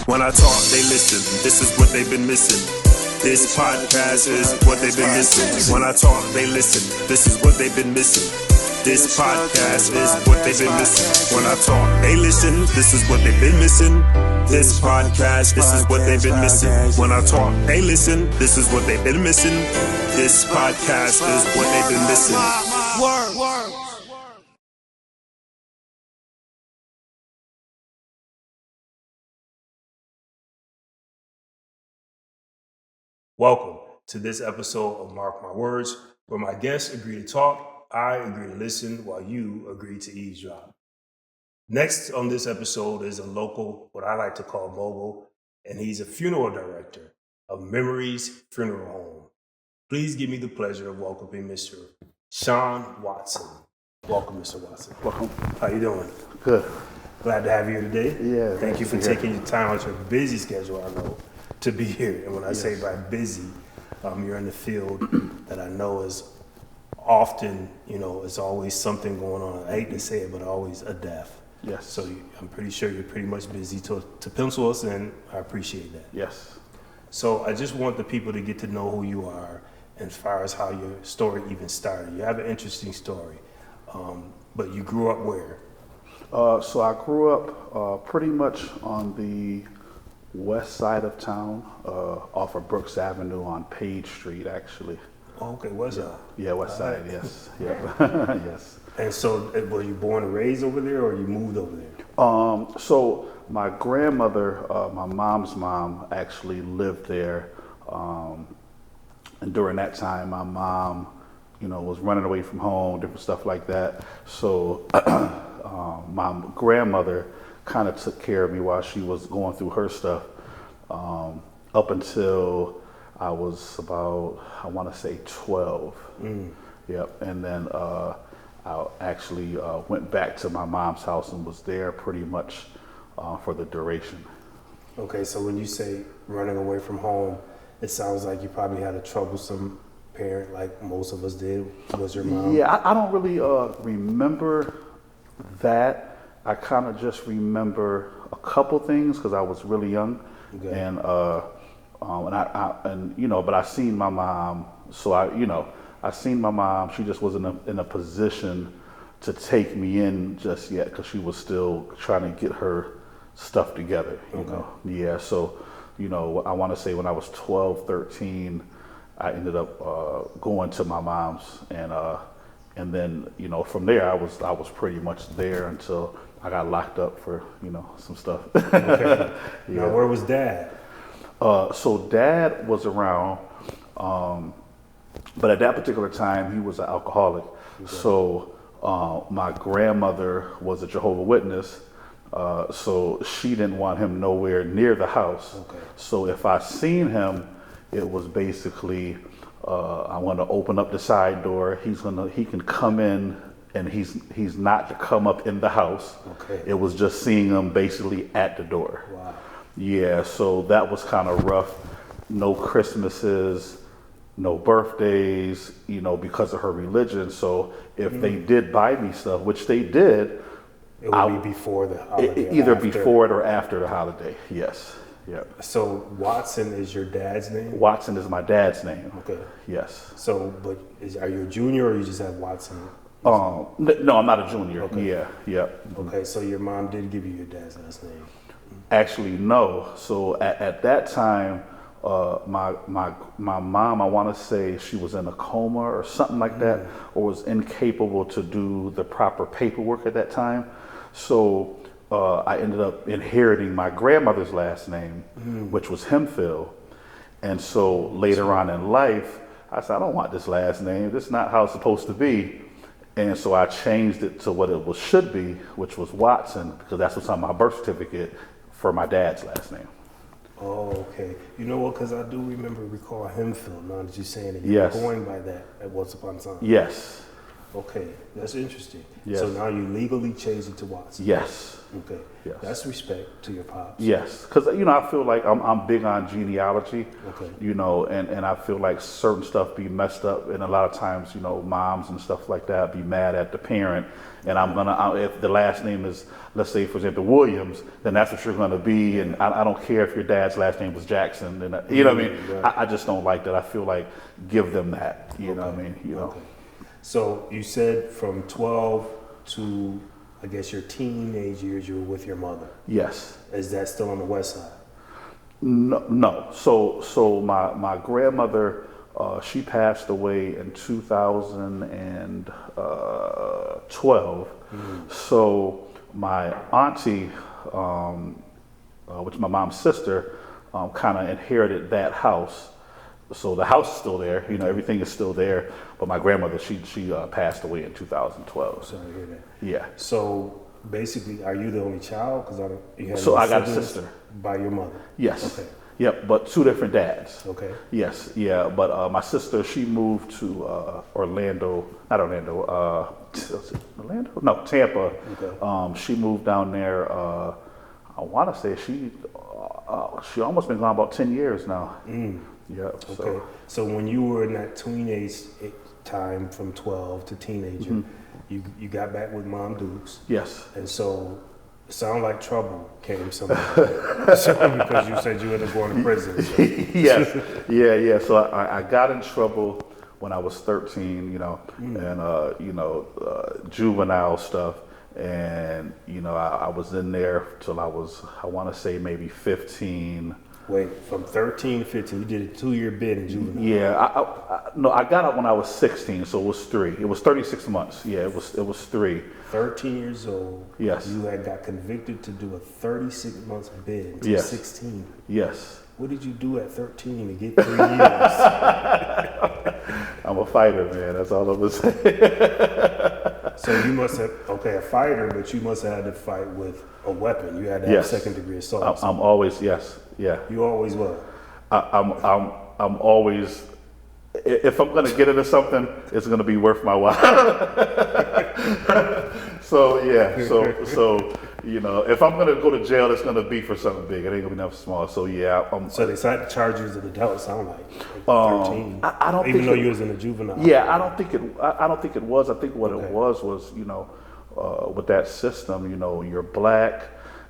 When I talk, they listen. This is what they've been missing. This podcast is what they've been missing. When I talk, they listen. This is what they've been missing. This podcast is what they've been missing. When I talk, they listen. This is what they've been missing. This podcast, this is what they've been missing. When I talk, they listen. This is what they've been missing. This podcast is what they've been missing. Word. Welcome to this episode of Marc My Words, where my guests agree to talk, I agree to listen, while you agree to eavesdrop. Next on this episode is a local, what I like to call mogul, and he's a funeral director of Memories Funeral Home. Please give me the pleasure of welcoming Mr. Shawn Watson. Welcome, Mr. Watson. Welcome. How you doing? Good. Glad to have you here today. Yeah. Thank you for taking your time out your busy schedule, I know, to be here. And when I say by busy, you're in the field that I know is often, it's always something going on. I hate to say it, but always a death. Yes. So I'm pretty sure you're pretty much busy to pencil us in. I appreciate that. Yes. So I just want the people to get to know who you are as far as how your story even started. You have an interesting story, but you grew up where? So I grew up pretty much on the west side of town, off of Brooks Avenue on Page Street, actually. Oh, okay, west side. Yeah, west side, yes. Yeah. Yes. And so were you born and raised over there, or you moved over there? So my grandmother, my mom's mom, actually lived there. And during that time, my mom, was running away from home, different stuff like that. So my grandmother kind of took care of me while she was going through her stuff, up until I was about, I want to say 12. Yep. And then I actually went back to my mom's house and was there pretty much for the duration. Okay, so when you say running away from home, it sounds like you probably had a troublesome parent like most of us did. Was your mom? Yeah, I don't really remember that. I kind of just remember a couple things because I was really young. Okay. And but I seen my mom, so I seen my mom. She just wasn't in a position to take me in just yet because she was still trying to get her stuff together, you know. Yeah, so, I want to say when I was 12, 13, I ended up going to my mom's, and then, from there I was pretty much there until I got locked up for, some stuff. Okay. Yeah. Now, where was Dad? So Dad was around, but at that particular time, he was an alcoholic. Okay. So my grandmother was a Jehovah's Witness, so she didn't want him nowhere near the house. Okay. So if I seen him, it was basically, I want to open up the side door. He can come in, and he's not to come up in the house. Okay. It was just seeing him basically at the door. Wow. Yeah, so that was kind of rough. No Christmases, no birthdays, because of her religion. So if they did buy me stuff, which they did, it would be before the holiday. Either before it or after the holiday. Yes. Yep. So Watson is your dad's name? Watson is my dad's name. Okay. Yes. So, but are you a junior, or you just have Watson? No, I'm not a junior. Okay. Yeah. Yep. Okay. So your mom did give you your dad's last name? Actually, no. So at that time, my mom, I want to say she was in a coma or something like that, or was incapable to do the proper paperwork at that time. So I ended up inheriting my grandmother's last name, which was Hemphill. And so later on in life, I said, I don't want this last name. This is not how it's supposed to be. And so I changed it to what it should be, which was Watson, because that's what's on my birth certificate for my dad's last name. Oh, okay. You know what? Because I do recall Hemphill. Now that you're saying it, you yes. were going by that at once upon a time. Yes. Okay, that's interesting. Yes. So now you legally changed it to Watson. Yes. Okay. Yes. That's respect to your pops. Yes, because I feel like I'm big on genealogy. Okay. And I feel like certain stuff be messed up, and a lot of times moms and stuff like that be mad at the parent, and if the last name is, let's say for example Williams, then that's what you're gonna be, and I don't care if your dad's last name was Jackson, and you know what I mean. Right. I just don't like that. I feel like give them that. You know what I mean. Okay. So you said from 12 to, I guess, your teenage years, you were with your mother. Yes. Is that still on the west side? No. So my grandmother, she passed away in 2012. So my auntie, which is my mom's sister, kind of inherited that house. So the house is still there, everything is still there. But my grandmother, she passed away in 2012. Sorry to hear that. Yeah. So basically, are you the only child? So I got a sister. By your mother? Yes. Okay. Yep, but two different dads. Okay. Yes, yeah, but my sister, she moved to Tampa. Okay. She moved down there, I want to say she almost been gone about 10 years now. Yeah. Okay. So when you were in that teenage time from 12 to teenager, you got back with Mom Dukes. Yes. And so it sounded like trouble came somehow. So, because you said you ended up going to prison. So. Yes. Yeah. So I got in trouble when I was 13, and juvenile stuff. And, I was in there till I was, I want to say maybe 15. Wait, from 13 to 15, you did a 2-year bid in juvenile. Yeah, I got out when I was 16, so it was 3. It was 36 months. Yeah, it was 3. 13 years old. Yes. You had got convicted to do a 36 months bid until Yes. 16. Yes. What did you do at 13 to get 3 years? I'm a fighter, man. That's all I'm gonna say. So you must have, a fighter, but you must have had to fight with a weapon. You had to have second-degree assault. I'm always, yes, yeah. You always were. I'm always. If I'm gonna get into something, it's gonna be worth my while. So if I'm gonna go to jail, it's gonna be for something big. It ain't gonna be nothing small. So yeah. So they started to charge you as an adult. Sound like 13. I don't even think though you was in a juvenile. Yeah, I don't think it was. I think what it was with that system. You're black.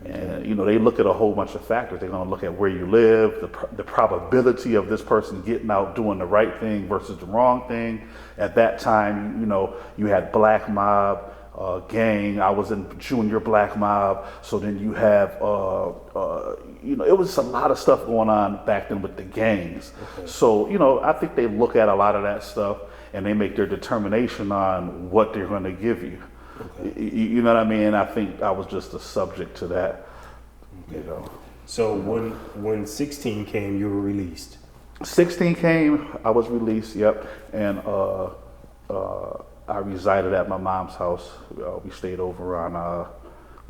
And they look at a whole bunch of factors. They're going to look at where you live, the probability of this person getting out doing the right thing versus the wrong thing. At that time, you had black mob, gang. I was in junior black mob. So then you have, it was a lot of stuff going on back then with the gangs. Okay. So I think they look at a lot of that stuff and they make their determination on what they're going to give you. Okay. You know what I mean? I think I was just a subject to that. Okay. So when 16 came, you were released. 16 came, I was released. Yep, and I resided at my mom's house. We stayed over on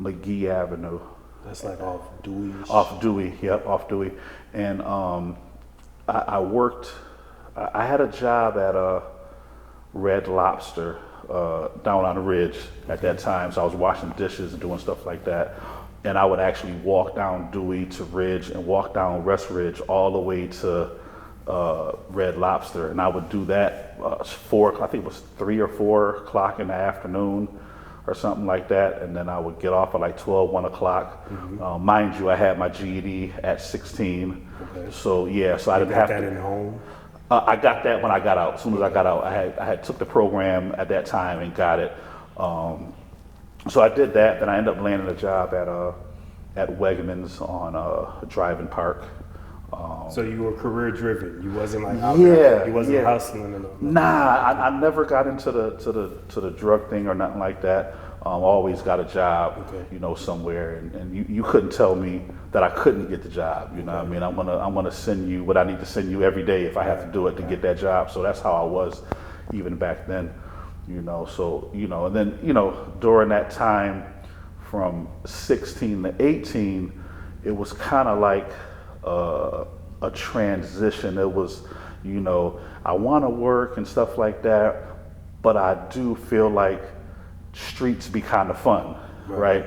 McGee Avenue. That's like off Dewey. Off Dewey, yep, off Dewey. And I worked. I had a job at Red Lobster. Down on the ridge at that time, so I was washing dishes and doing stuff like that, and I would actually walk down Dewey to Ridge and walk down West Ridge all the way to Red Lobster, and I would do that 4 o'clock, I think it was 3 or 4 o'clock in the afternoon or something like that, and then I would get off at like 12, 1 o'clock. Mind you, I had my GED at 16, so yeah, so I didn't have that in home. I got that when I got out. As soon as I got out, I had took the program at that time and got it. So I did that. Then I ended up landing a job at Wegmans on Driving Park. So you were career driven. You wasn't like out there. You wasn't hustling. Nah, I never got into the drug thing or nothing like that. Always got a job, somewhere, and you couldn't tell me that I couldn't get the job. What I mean? I'm gonna send you what I need to send you every day if I have to do it to get that job. So that's how I was, even back then. So and then during that time, from 16 to 18, it was kind of like a transition. It was, I want to work and stuff like that. but I do feel like streets be kind of fun, right?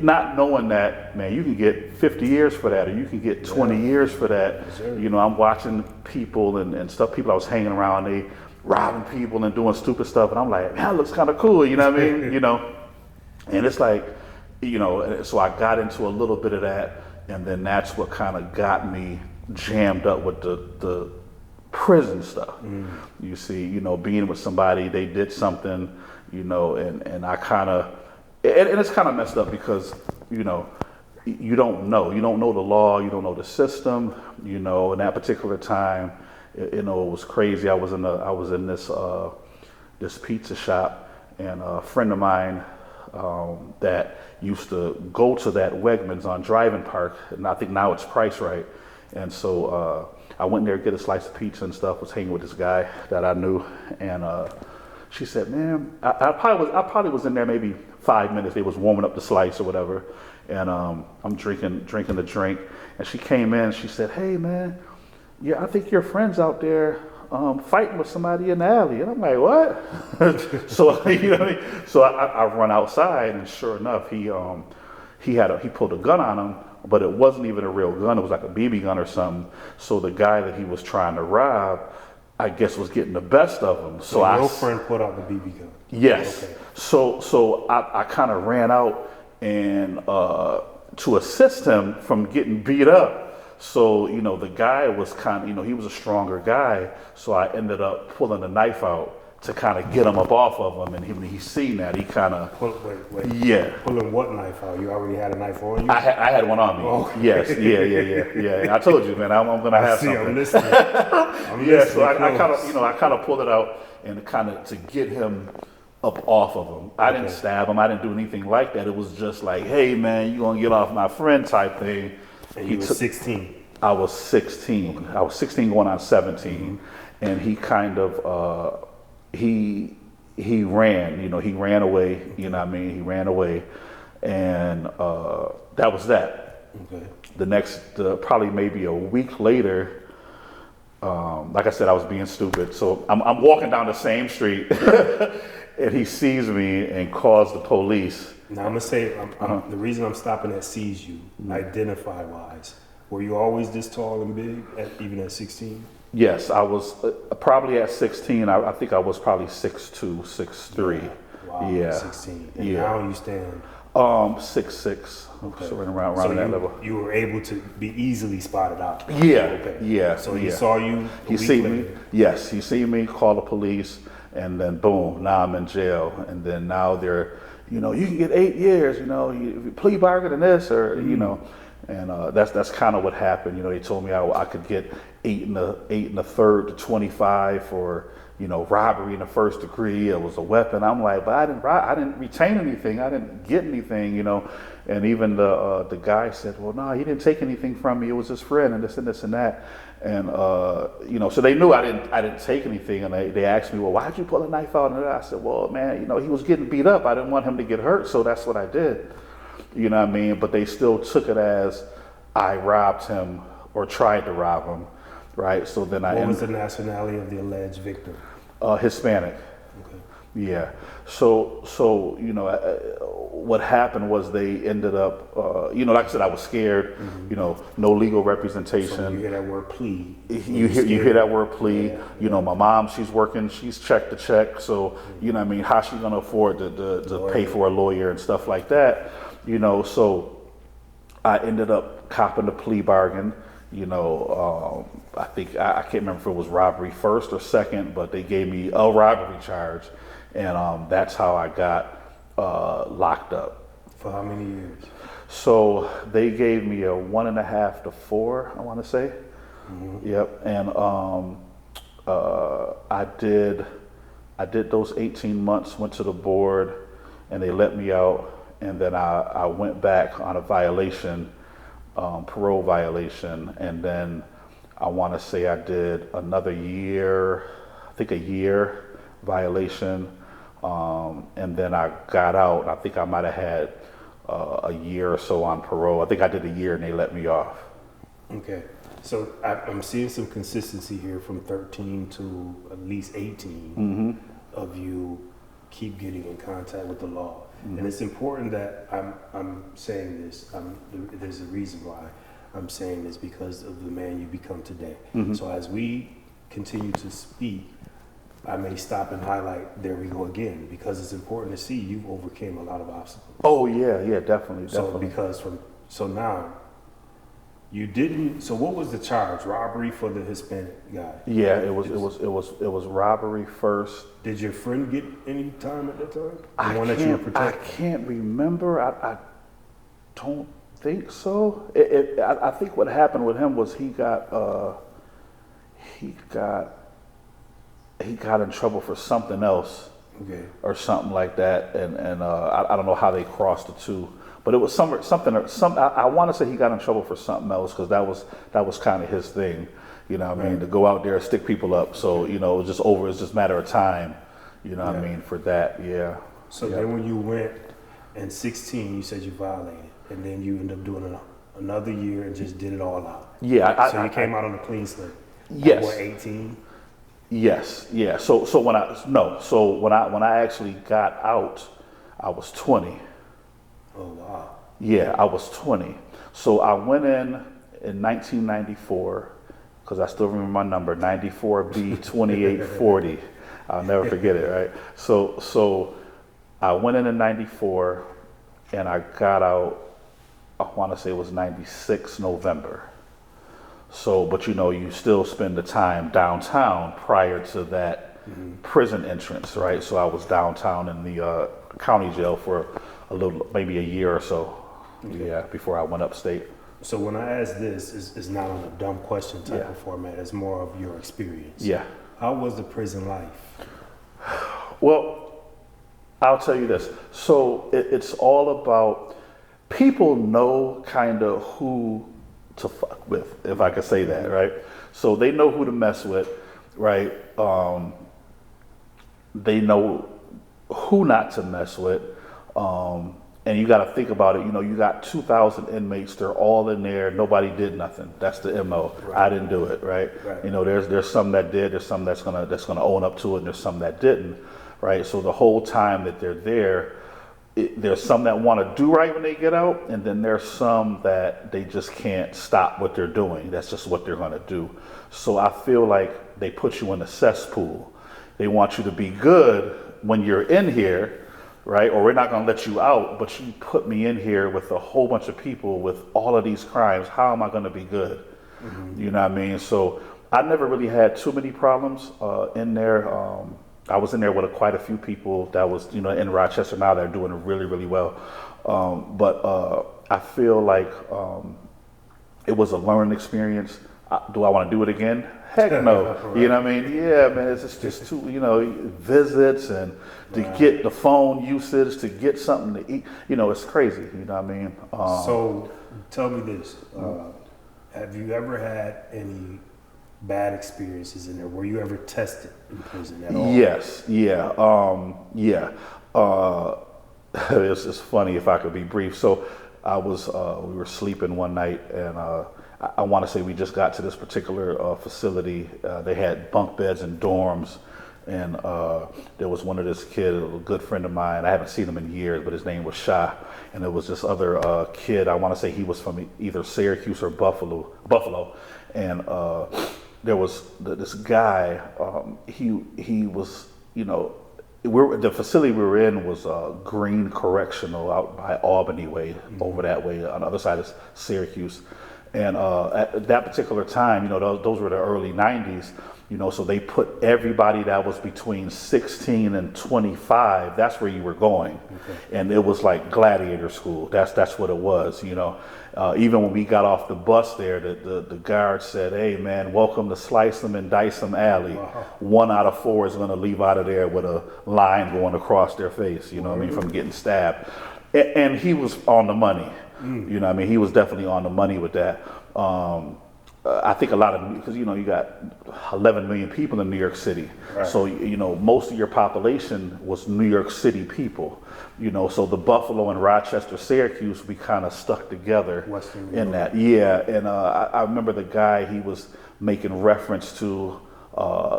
Not knowing that, man, you can get 50 years for that, or you can get 20 years for that. You know, I'm watching people and stuff, people I was hanging around, they robbing people and doing stupid stuff, and I'm like, man, that looks kind of cool, you know what I mean? You know, and it's like, you know, so I got into a little bit of that, and then that's what kind of got me jammed up with the prison stuff. You see, you know, being with somebody, they did something, you know, and I kind of, and it's kind of messed up because, you know, you don't know the law, you don't know the system, you know. In that particular time, you know, it was crazy. I was in this pizza shop, and a friend of mine that used to go to that Wegmans on Driving Park, and I think now it's Price Right. And so I went there to get a slice of pizza and stuff, was hanging with this guy that I knew, and she said, man, I probably was in there maybe 5 minutes. They was warming up the slice or whatever, and I'm drinking the drink, and she came in, she said, hey man, yeah, I think your friend's out there fighting with somebody in the alley. And I'm like, what? So, you know what I mean? So I run outside, and sure enough, he pulled a gun on him, but it wasn't even a real gun. It was like a BB gun or something. So the guy that he was trying to rob, I guess, was getting the best of him. So your friend put out the BB gun. Yes. Okay. So I kind of ran out and to assist him from getting beat up. So, you know, the guy was kind of, you know, he was a stronger guy. So I ended up pulling a knife out to kind of get him up off of him. And when he seen that, he kind of, Wait. yeah. Pulling what knife out? You already had a knife on you? I had one on me. Oh. Yes. Yeah. I told you, man, I'm going to have something. I'm listening. So I kind of pulled it out and kind of to get him up off of him. I didn't stab him. I didn't do anything like that. It was just like, hey, man, you going to get off my friend type thing. And you were 16. I was 16. Okay. I was 16 going on 17. And he kind of, he ran, you know, he ran away, you know what I mean? He ran away. And that was that. Okay. The next, probably maybe a week later, like I said, I was being stupid. So I'm walking down the same street and he sees me and calls the police. Now I'm gonna say, the reason I'm stopping at sees you, identify wise. Were you always this tall and big, even at 16? Yes, I was probably at 16. I think I was probably 6'2", 6'3". Wow, Yeah. 16. And now you stand? 6'6". Okay. So around that level. You were able to be easily spotted out? Yeah. Okay. Yeah. So he saw you He seen me. Yes, he seen me, called the police, and then boom, now I'm in jail. And then now they're, you know, you can get 8 years, you know, you plea bargain and this, or, you know. And that's kind of what happened. You know, they told me I could get 8 and a third to 25 for, you know, robbery in the first degree. It was a weapon. I'm like, but I didn't retain anything. I didn't get anything, you know. And even the guy said, well, no, he didn't take anything from me. It was his friend and this and that. And you know, so they knew I didn't take anything. And they asked me, well, why'd you pull a knife out? And I said, well, man, you know, he was getting beat up. I didn't want him to get hurt, so that's what I did. You know what I mean? But they still took it as I robbed him or tried to rob him, right? So then What was the nationality of the alleged victim? Hispanic. Okay. Yeah. So you know, what happened was they ended up, you know, like I said, I was scared. You know, no legal representation. So you hear that word plea. You hear that word plea. Yeah. You know, my mom, she's working, she's check to check. So you know what I mean, how's she gonna afford to pay for a lawyer and stuff like that? You know, so I ended up copping the plea bargain. You know, I think I can't remember if it was robbery first or second, but they gave me a robbery charge, and that's how I got locked up. For how many years? So they gave me a 1.5 to 4, I want to say. Yep, and I did those 18 months. Went to the board, and they let me out. And then I went back on a violation, parole violation, and then I want to say I did another year, I think a year violation, and then I got out. I think I might have had a year or so on parole. I think I did a year and they let me off. Okay, so I'm seeing some consistency here from 13 to at least 18. of you keep getting in contact with the law. And it's important that I'm saying this. There's a reason why I'm saying this, because of the man you become today. So as we continue to speak, I may stop and highlight, there we go again, because it's important to see you've overcame a lot of obstacles. Oh yeah, definitely. So now, you didn't. So what was the charge? Robbery for the Hispanic guy? Yeah, it was robbery first. Did your friend get any time at that time? I can't remember. I don't think so. I think what happened with him was he got in trouble for something else, or something like that, and I don't know how they crossed the two. But it was something. I want to say he got in trouble for something else, because that was kind of his thing, you know what I mean, to go out there and stick people up. So it was just over. It's just a matter of time, you know what I mean, for that. Yeah. So then when you went in 16, you said you violated, and then you ended up doing another year and just did it all out. Yeah. So you came out on a clean slate. Yes. At 18. Yes. Yeah. So when I actually got out, I was 20. Oh, wow. Yeah, I was 20. So I went in 1994, because I still remember my number, 94B 2840. I'll never forget it, right? So I went in 94, and I got out, I want to say it was 96 November. So, but you still spend the time downtown prior to that prison entrance, right? So I was downtown in the county jail for maybe a year or so, before I went upstate. So when I ask this, it's not on a dumb question type of format. It's more of your experience. Yeah. How was the prison life? Well, I'll tell you this. So it's all about, people know kind of who to fuck with, if I could say that, right? So they know who to mess with, right? They know who not to mess with. And you got to think about it. You got 2,000 inmates. They're all in there. Nobody did nothing. That's the MO. Right. I didn't do it. Right. There's some that did. There's some that's gonna own up to it. And there's some that didn't. Right. So the whole time that they're there, there's some that want to do right when they get out, and then there's some that they just can't stop what they're doing. That's just what they're gonna do. So I feel like they put you in a cesspool. They want you to be good when you're in here. Right? Or we're not going to let you out, but you put me in here with a whole bunch of people with all of these crimes. How am I going to be good? You know what I mean? So I never really had too many problems in there. I was in there with quite a few people that was, in Rochester now. They're doing really, really well. But I feel like it was a learning experience. Do I want to do it again? Heck no. Right. You know what I mean? Yeah, man, it's just too, visits and to get the phone usage, to get something to eat. It's crazy. You know what I mean? So tell me this. Have you ever had any bad experiences in there? Were you ever tested in prison at all? Yes. Yeah. It's funny, if I could be brief. So we were sleeping one night, and I want to say we just got to this particular facility. They had bunk beds and dorms, and there was one of this kid, a good friend of mine. I haven't seen him in years, but his name was Shawn. And there was this other kid. I want to say he was from either Syracuse or Buffalo. And there was this guy. He was, the facility we were in was Green Correctional out by Albany way, over that way on the other side of Syracuse. And at that particular time, those were the early 90s, so they put everybody that was between 16 and 25, that's where you were going. Okay. And it was like gladiator school. That's what it was, Even when we got off the bus there, the guard said, "Hey, man, welcome to Slice Them and Dice Them Alley." Wow. 1 out of 4 is going to leave out of there with a line going across their face, from getting stabbed. And he was on the money. He was definitely on the money with that. I think a lot of, because, you got 11 million people in New York City. Right. So, most of your population was New York City people. So the Buffalo and Rochester, Syracuse, we kind of stuck together in that. Yeah. And I remember the guy, he was making reference to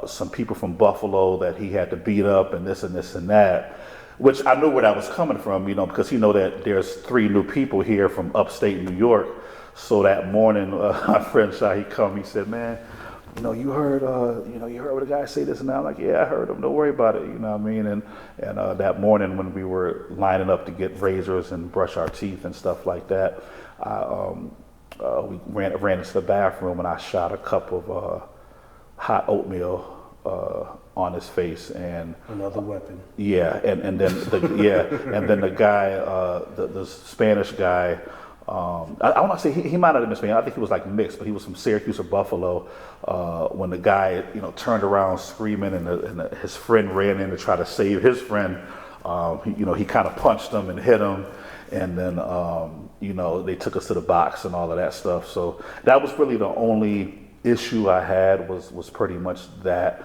some people from Buffalo that he had to beat up and this and this and that, which I knew where that was coming from, because he know that there's 3 new people here from upstate New York. So that morning, my friend Shaw, he said, man, you heard what the guy say this and that. I'm like, yeah, I heard him. Don't worry about it. You know what I mean? And that morning when we were lining up to get razors and brush our teeth and stuff like that, we ran into the bathroom and I shot a cup of hot oatmeal on his face, and another weapon. Yeah, and then the guy, the Spanish guy. I want to say he might not have been Spanish. I think he was like mixed, but he was from Syracuse or Buffalo. When the guy, turned around screaming, and his friend ran in to try to save his friend, he kind of punched him and hit him, and then they took us to the box and all of that stuff. So that was really the only issue I had was pretty much that.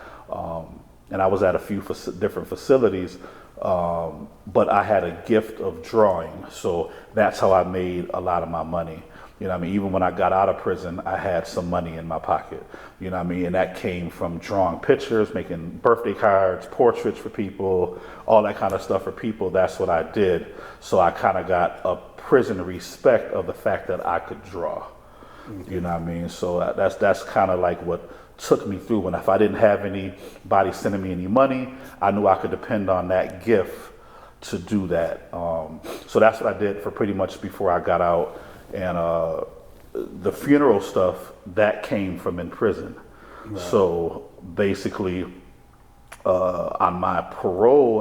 And I was at a few different facilities. But I had a gift of drawing, so that's how I made a lot of my money. Even when I got out of prison, I had some money in my pocket. And that came from drawing pictures, making birthday cards, portraits for people, all that kind of stuff for people. That's what I did. So I kind of got a prison respect of the fact that I could draw. Okay. So that's kind of like what took me through. And if I didn't have anybody sending me any money, I knew I could depend on that gift to do that. So that's what I did for pretty much before I got out. And the funeral stuff, that came from in prison. Right. So basically, on my parole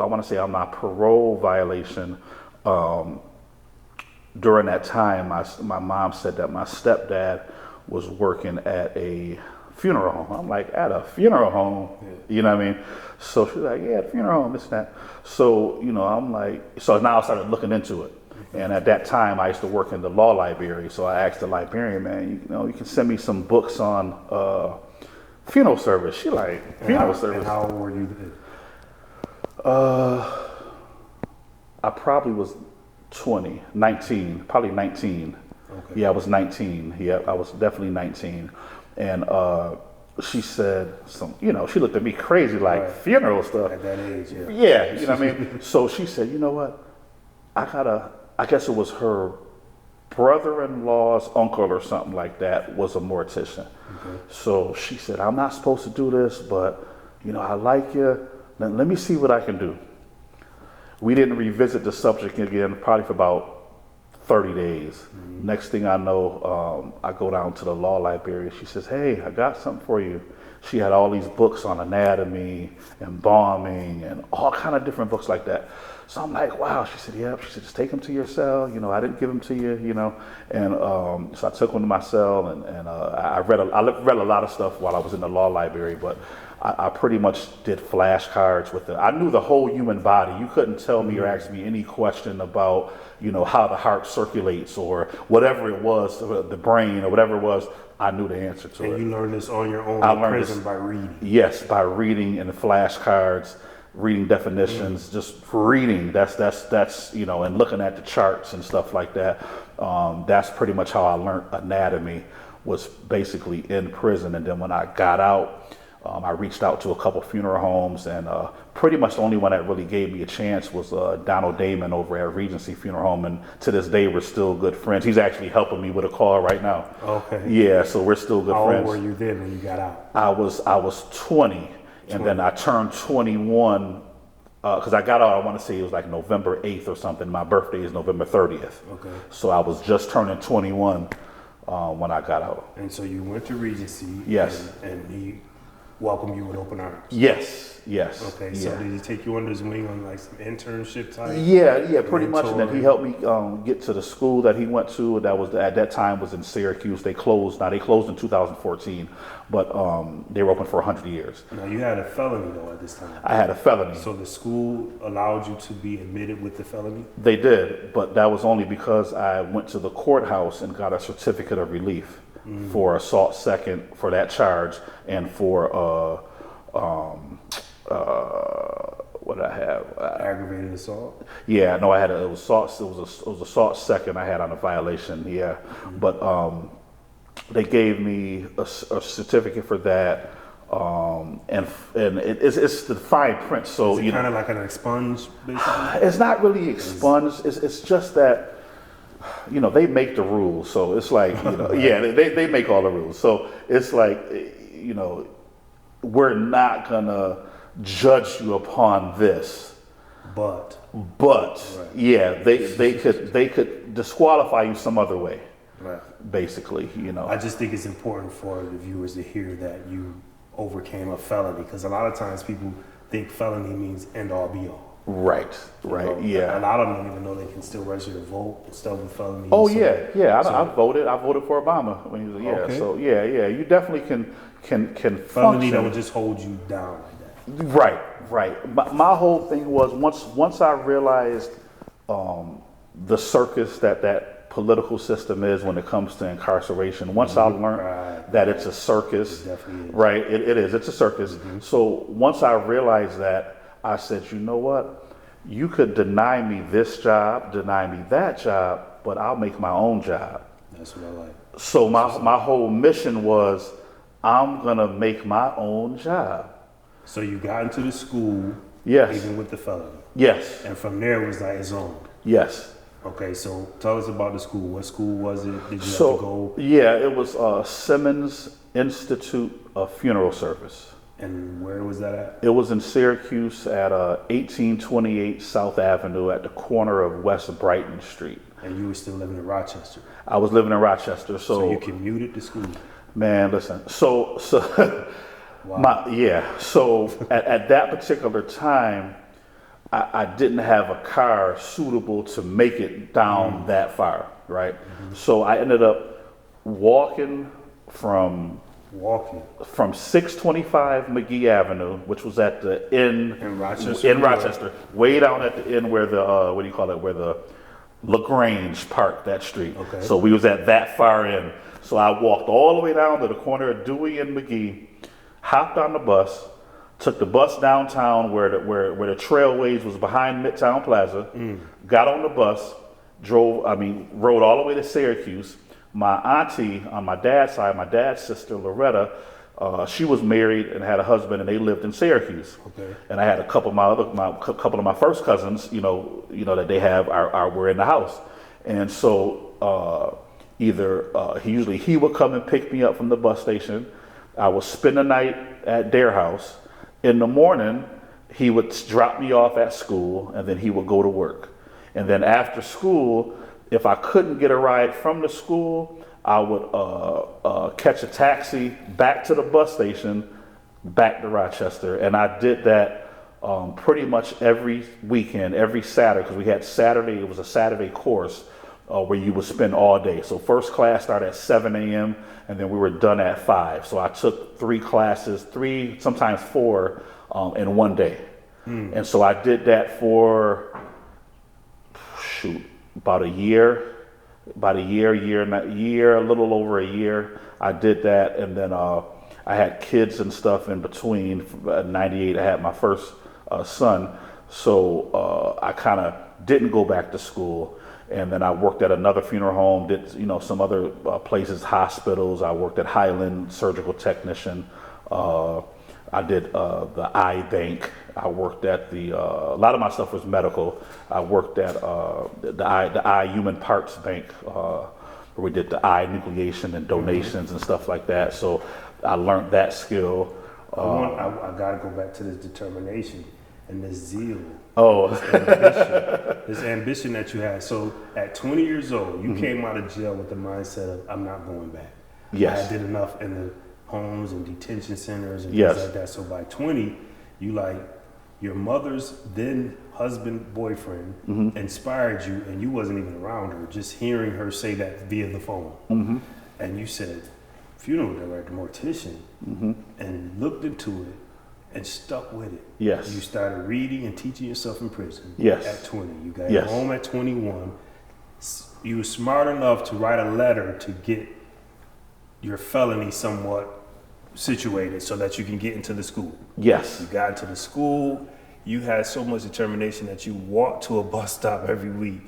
violation, during that time, my mom said that my stepdad was working at a funeral home. I'm like, at a funeral home? Yeah. You know what I mean? So she's like, yeah, at a funeral home, this and that. So, I'm like, so now I started looking into it. And at that time, I used to work in the law library. So I asked the librarian, man, you can send me some books on funeral service. She like, funeral service. And how old were you then? I probably was 19. Okay. Yeah, I was 19. Yeah, I was definitely 19. And she said she looked at me crazy, like, right. Funeral stuff. At that age, yeah. Yeah, you know what I mean? So she said, you know what? I guess it was her brother-in-law's uncle or something like that was a mortician. Okay. So she said, I'm not supposed to do this, but, I like you. Let me see what I can do. We didn't revisit the subject again probably for about 30 days. Mm-hmm. Next thing I know, I go down to the law library. She says, hey, I got something for you. She had all these books on anatomy, embalming, and all kind of different books like that. So I'm like, wow. She said, yeah. She said, just take them to your cell. I didn't give them to you, And so I took them to my cell, and I read a lot of stuff while I was in the law library, but I pretty much did flashcards with it. I knew the whole human body. You couldn't tell me or ask me any question about, how the heart circulates or whatever it was, the brain or whatever it was. I knew the answer to it. And you learned this on your own in prison by reading? Yes, by reading and flashcards, reading definitions, just reading. That's and looking at the charts and stuff like that. That's pretty much how I learned anatomy, was basically in prison. And then when I got out, I reached out to a couple funeral homes, and pretty much the only one that really gave me a chance was Donald Damon over at Regency Funeral Home, and to this day we're still good friends. He's actually helping me with a call right now. Okay. Yeah, so we're still good friends. How old were you then when you got out? I was 20, and then I turned 21 because I got out. I want to say it was like November 8th or something. My birthday is November 30th. Okay. So I was just turning 21 when I got out. And so you went to Regency. Yes. And he welcomed you with open arms. Yes. Okay, so did he take you under his wing on like some internship type? Yeah, pretty much. And then he helped me get to the school that he went to. That was at that time was in Syracuse. They closed in 2014, but they were open for 100 years. Now you had a felony though at this time. I had a felony. So the school allowed you to be admitted with the felony? They did, but that was only because I went to the courthouse and got a certificate of relief for assault second for that charge, and for what did I have? Aggravated assault? Yeah, no, I had it was assault second I had on a violation, yeah. But they gave me a certificate for that. It's the fine print. So Is it kind of like an expunge, basically? it's not really expunged. It's just that, they make the rules. So it's like, yeah, they make all the rules. So it's like, we're not gonna judge you upon this. But right. Yeah, they could disqualify you some other way. Right. Basically, I just think it's important for the viewers to hear that you overcame a felony, because a lot of times people think felony means end all be all. Right. Yeah. A lot of them don't even know they can still register to vote and stuff with felonies. Oh yeah. I voted. I voted for Obama when he was Okay. So yeah. You definitely can felony function. don't just hold you down like that. Right. My whole thing was once I realized the circus that political system is when it comes to incarceration. Once I learned that it's a circus, it definitely is. Right? It is. It's a circus. Mm-hmm. So once I realized that, I said, you know what? You could deny me this job, deny me that job, but I'll make my own job. That's what I like. So my whole mission was, I'm gonna make my own job. So you got into the school, yes, even with the felony. Yes. And from there it was like its own. Yes. Okay, so tell us about the school. What school was it? Did you have to go? Yeah, it was Simmons Institute of Funeral Service. And where was that at? It was in Syracuse at 1828 South Avenue at the corner of West Brighton Street. And you were still living in Rochester? I was living in Rochester. So you commuted to school? Man, listen. So wow. So at that particular time, I didn't have a car suitable to make it down that far, right? Mm-hmm. So I ended up walking from 625 McGee Avenue, which was at the inn in Rochester. Way down at the inn where the where the LaGrange parked that street. Okay. So we was at that far end. So I walked all the way down to the corner of Dewey and McGee, hopped on the bus, took the bus downtown where the Trailways was behind Midtown Plaza, got on the bus, rode all the way to Syracuse. My auntie on my dad's side, my dad's sister Loretta, she was married and had a husband, and they lived in Syracuse. Okay. And I had a couple of my first cousins, that they have were in the house, and so usually he would come and pick me up from the bus station. I would spend the night at their house. In the morning, he would drop me off at school, and then he would go to work. And then after school, if I couldn't get a ride from the school, I would catch a taxi back to the bus station, back to Rochester. And I did that pretty much every weekend, every Saturday, because we had Saturday, it was a Saturday course where you would spend all day. So first class started at 7 a.m., and then we were done at 5. So I took 3 classes, 3, sometimes 4, in one day. And so I did that for, about a year, a little over a year. I did that, and then I had kids and stuff in between. In '98, I had my first son, so I kind of didn't go back to school. And then I worked at another funeral home, did some other places, hospitals. I worked at Highland Surgical Technician. I did the eye bank. I worked at a lot of my stuff was medical. I worked at the eye human parts bank, where we did the eye nucleation and donations and stuff like that. So I learned that skill. I got to go back to this determination and this zeal. Oh, this ambition that you had. So at 20 years old, you came out of jail with the mindset of, I'm not going back. Yes. I did enough in the homes and detention centers and yes. things like that. So by 20, your mother's then husband, boyfriend inspired you, and you wasn't even around her, just hearing her say that via the phone. And you said, funeral director, mortician, and looked into it and stuck with it. Yes. You started reading and teaching yourself in prison. Yes. At 20. You got home at 21. You were smart enough to write a letter to get your felony somewhat situated so that you can get into the school. Yes. You got into the school. You had so much determination that you walked to a bus stop every week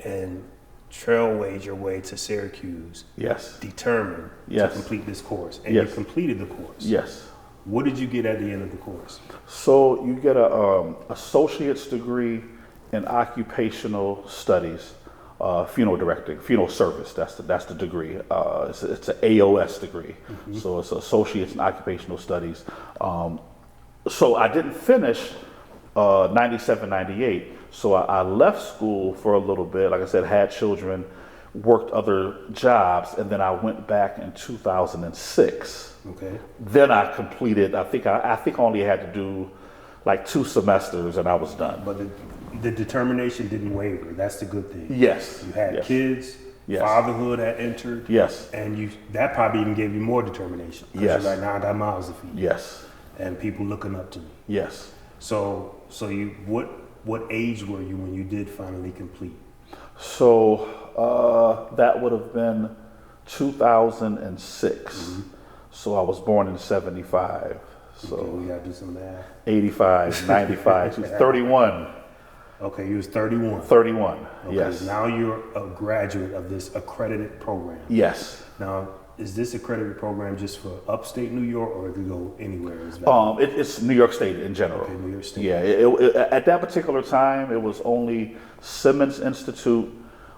and trailwayed your way to Syracuse. Yes. Determined to complete this course. And you completed the course. Yes. What did you get at the end of the course? So you get a associate's degree in occupational studies, funeral directing, funeral service. That's the degree. It's an AOS degree. So it's associates in occupational studies. So I didn't finish 97, 98. So I left school for a little bit. Like I said, had children, worked other jobs, and then I went back in 2006. Okay. Then I completed. I think I only had to do like 2 semesters, and I was done. But the determination didn't waver. That's the good thing. Yes. You had kids. Yes. Fatherhood had entered. Yes. And that probably even gave you more determination. Yes. You're like, nah, I got miles to feed. Yes. And people looking up to me. Yes. So you what age were you when you did finally complete? So that would have been 2006. So I was born in 75. So okay, we gotta do some math. 85, 95, 31. Okay, you was 31. 31, Okay, yes. now you're a graduate of this accredited program. Yes. Now, is this accredited program just for upstate New York, or it could go anywhere? It's New York State in general. Okay, New York State. Yeah, at that particular time, it was only Simmons Institute,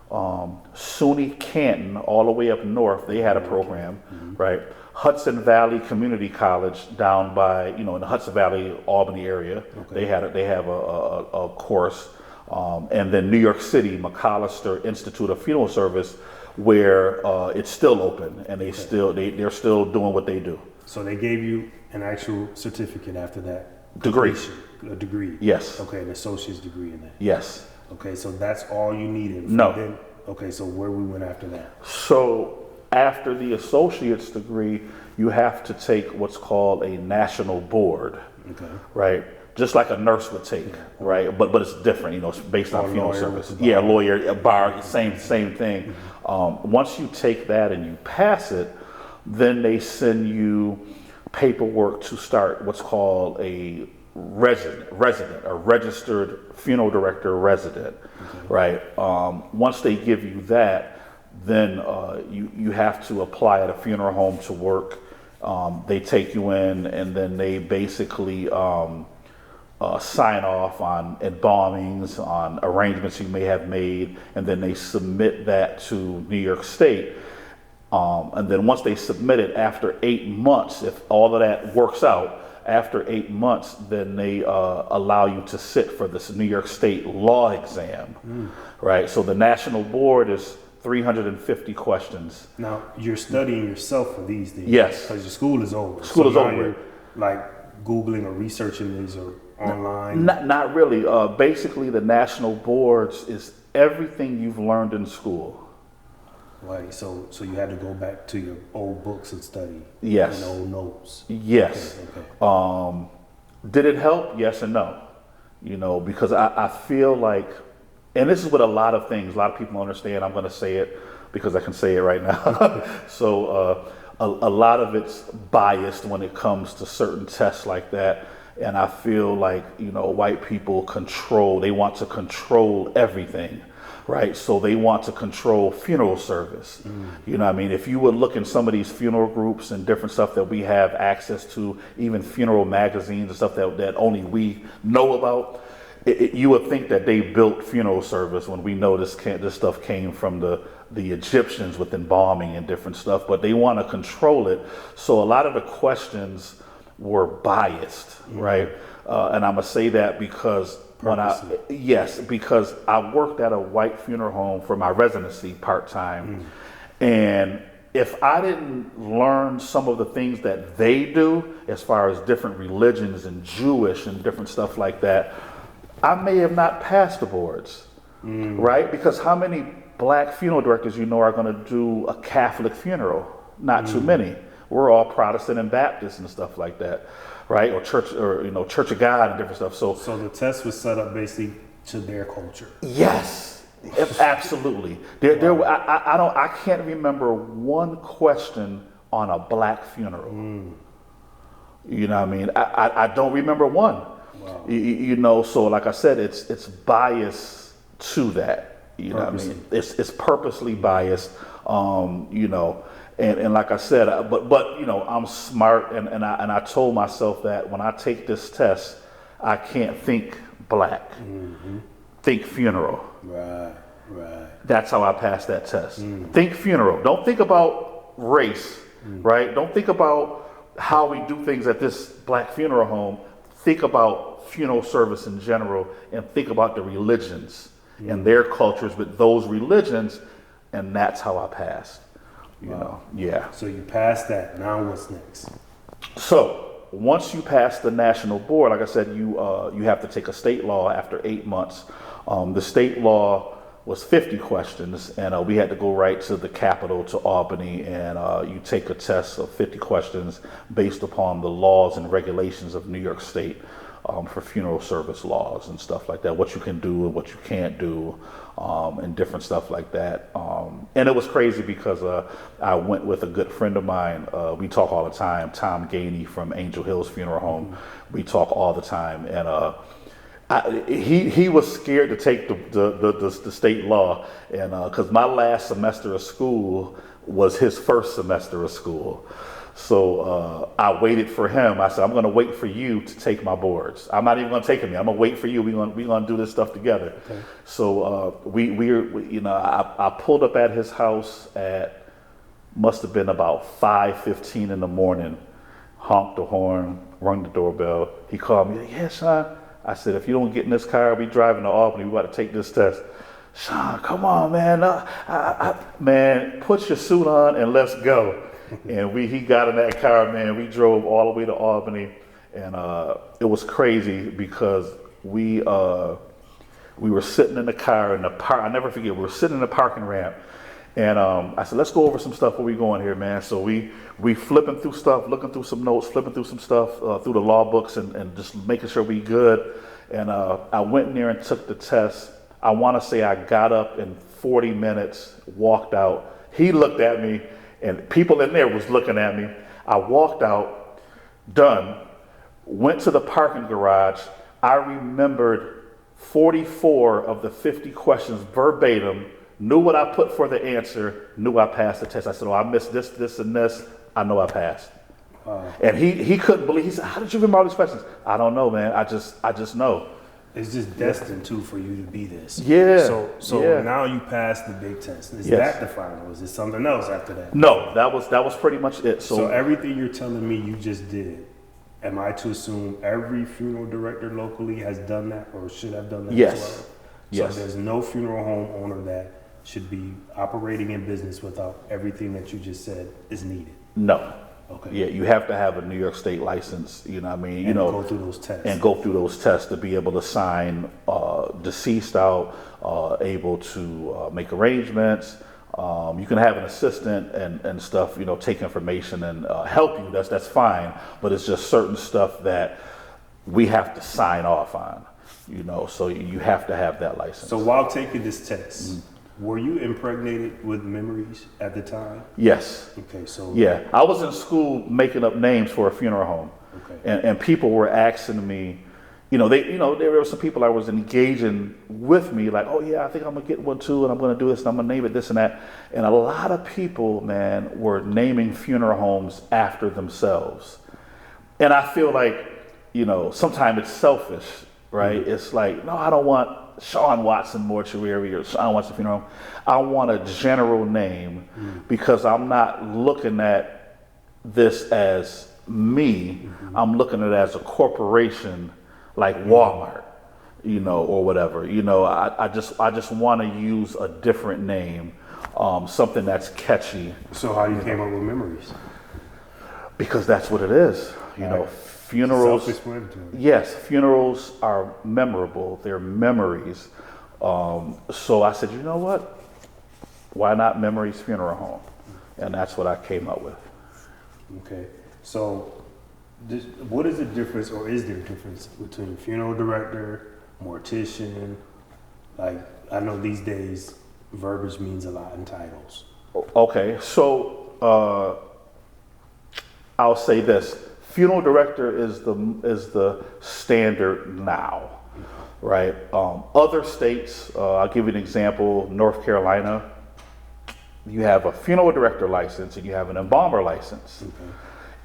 SUNY Canton, all the way up north. They had a program, right? Hudson Valley Community College down by, in the Hudson Valley, Albany area. Okay. They have a course, and then New York City, McAllister Institute of Funeral Service, where it's still open, and they're still doing what they do. So they gave you an actual certificate after that degree. A degree. Yes. Okay, an associate's degree in that. Yes. Okay, so that's all you needed. No. Okay, so where we went after that? So after the associate's degree, you have to take what's called a national board. Okay. Right? Just like a nurse would take, right? But it's different, it's based on funeral service. Yeah, lawyer, bar, same thing. Once you take that and you pass it, then they send you paperwork to start what's called a resident, a registered funeral director resident, right? Once they give you that, then you have to apply at a funeral home to work. They take you in, and then they basically sign off on embalmings, on arrangements you may have made, and then they submit that to New York State. And then once they submit it, after 8 months, if all of that works out, after 8 months, then they allow you to sit for this New York State law exam, right? So the national board is 350 questions. Now, you're studying yourself for these things. Yes. Because your school is over. School is over. You're like Googling or researching these or online? Not really. Basically, the national boards is everything you've learned in school. Right. So you had to go back to your old books and study. Yes. And old notes. Yes. Okay. Did it help? Yes and no. Because I feel like, and this is what a lot of things, a lot of people don't understand. I'm going to say it because I can say it right now. So a lot of it's biased when it comes to certain tests like that. And I feel like, white people they want to control everything, right? So they want to control funeral service. If you would look in some of these funeral groups and different stuff that we have access to, even funeral magazines and stuff that only we know about, you would think that they built funeral service when we know this stuff came from the Egyptians with embalming and different stuff, but they want to control it. So a lot of the questions were biased, right? And I'm gonna say that because because I worked at a white funeral home for my residency part-time, and if I didn't learn some of the things that they do as far as different religions and Jewish and different stuff like that, I may have not passed the boards, right? Because how many black funeral directors are going to do a Catholic funeral? Not too many. We're all Protestant and Baptist and stuff like that, right? Or Church of God and different stuff. So the test was set up basically to their culture. Yes, absolutely. I can't remember one question on a black funeral. I don't remember one. Wow. So like I said, it's bias to that. It's purposely biased. And like I said, but I'm smart, and I told myself that when I take this test, I can't think black, think funeral. Right. That's how I passed that test. Think funeral. Don't think about race, right? Don't think about how we do things at this black funeral home. Think about funeral service in general, and think about the religions and their cultures with those religions, and that's how I passed. Yeah. So you passed that. Now what's next? So once you pass the national board, like I said, you have to take a state law after 8 months. The state law was 50 questions, and we had to go right to the capital, to Albany, and you take a test of 50 questions based upon the laws and regulations of New York State for funeral service laws and stuff like that, what you can do and what you can't do, and different stuff like that. And it was crazy because I went with a good friend of mine. We talk all the time, Tom Gainey from Angel Hills Funeral Home. We talk all the time, and he was scared to take the state law, and because my last semester of school was his first semester of school. So I waited for him. I said, I'm going to wait for you to take my boards. I'm not even going to take them. I'm going to wait for you. We're going to do this stuff together. Okay. So I pulled up at his house at, must have been about 5:15 in the morning, honked the horn, rung the doorbell. He called me, yeah, Shawn. I said, if you don't get in this car, we driving to Albany. We about to take this test. Shawn, come on, man. Man, put your suit on and let's go. And he got in that car, man. We drove all the way to Albany, and it was crazy because we were sitting in the car in the park. I never forget. We were sitting in the parking ramp, and I said, "Let's go over some stuff. Where we going here, man?" So we flipping through stuff, looking through some notes, flipping through some stuff through the law books, and just making sure we good. And I went in there and took the test. I want to say I got up in 40 minutes, walked out. He looked at me. And people in there was looking at me. I walked out, done, went to the parking garage. I remembered 44 of the 50 questions verbatim, knew what I put for the answer, knew I passed the test. I said, I missed this, and this. I know I passed. And he couldn't believe. He said, how did you remember all these questions? I don't know, man. I just know. It's just destined too for you to be this. Yeah. So now you passed the big test. Is that the final? Is it something else after that? No, that was pretty much it. So everything you're telling me you just did, am I to assume every funeral director locally has done that or should have done that as well? Yes. So there's no funeral home owner that should be operating in business without everything that you just said is needed? No. Okay. Yeah, you have to have a New York State license, you know what I mean? Go through those tests. And go through those tests to be able to sign deceased out, able to make arrangements. You can have an assistant and stuff, take information and help you. That's fine. But it's just certain stuff that we have to sign off on, so you have to have that license. So while taking this test, were you impregnated with memories at the time? Yes. Okay, so... Yeah, I was in school making up names for a funeral home. Okay. And people were asking me, there were some people I was engaging with me, like, oh yeah, I think I'm gonna get one too, and I'm gonna do this, and I'm gonna name it this and that. And a lot of people, man, were naming funeral homes after themselves. And I feel like, sometimes it's selfish, right? Mm-hmm. It's like, no, I don't want Shawn Watson Mortuary or Shawn Watson Funeral Home. I want a general name because I'm not looking at this as me. Mm-hmm. I'm looking at it as a corporation like Walmart, or whatever. I just want to use a different name, something that's catchy. So how you came up with memories? Because that's what it is, Funerals, yes, funerals are memorable. They're memories. So I said, you know what? Why not Memories Funeral Home? And that's what I came up with. Okay. So what is the difference, or is there a difference between funeral director, mortician? Like, I know these days verbiage means a lot in titles. Okay. So I'll say this. Funeral director is the standard now, right? Other states, I'll give you an example. North Carolina, you have a funeral director license and you have an embalmer license.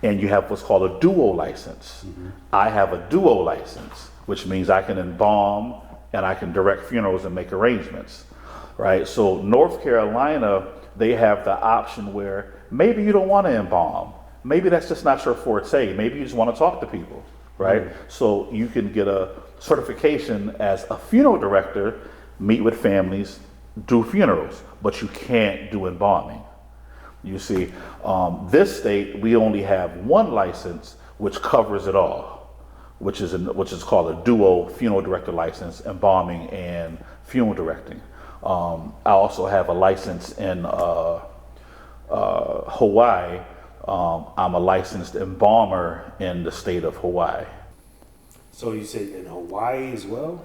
And you have what's called a duo license. I have a duo license, which means I can embalm and I can direct funerals and make arrangements, right? So North Carolina, they have the option where maybe you don't want to embalm. Maybe that's just not your forte. Maybe you just want to talk to people, right? So you can get a certification as a funeral director, meet with families, do funerals, but you can't do embalming. You see, this state, we only have one license which covers it all, which is called a duo funeral director license, embalming and funeral directing. I also have a license in Hawaii. I'm a licensed embalmer in the state of Hawaii. So you said in Hawaii as well?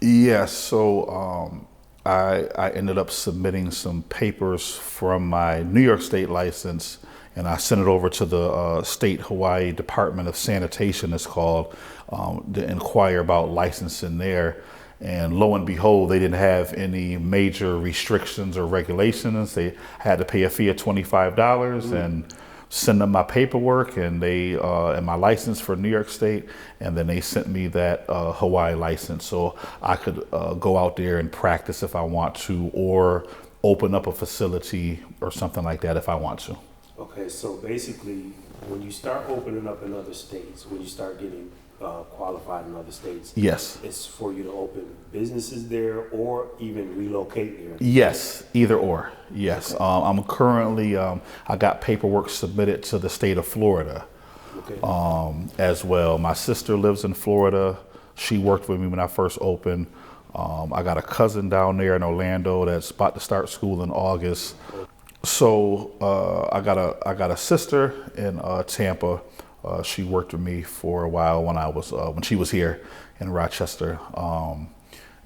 Yes. So I ended up submitting some papers from my New York State license, and I sent it over to the state Hawaii Department of Sanitation, it's called, to inquire about licensing there. And lo and behold, they didn't have any major restrictions or regulations. They had to pay a fee of $25 and send them my paperwork and and my license for New York State, and then they sent me that Hawaii license so I could go out there and practice if I want to, or open up a facility or something like that if I want to. Okay, so basically, when you start opening up in other states, when you start getting qualified in other states, yes, it's for you to open businesses there or even relocate there. Yes, either or. Yes, okay. I'm currently I got paperwork submitted to the state of Florida, as well. My sister lives in Florida. She worked with me when I first opened. I got a cousin down there in Orlando that's about to start school in August. So I got a sister in Tampa. She worked with me for a while when she was here in Rochester.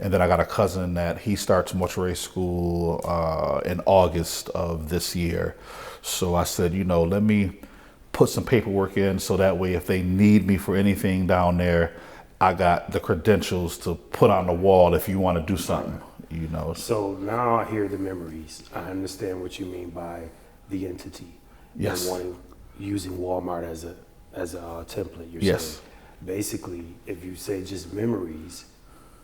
And then I got a cousin that he starts mortuary school in August of this year. So I said, let me put some paperwork in so that way if they need me for anything down there, I got the credentials to put on the wall if you want to do something, So now I hear the memories. I understand what you mean by the entity. Yes. And using Walmart as a template. You're saying basically, if you say just memories,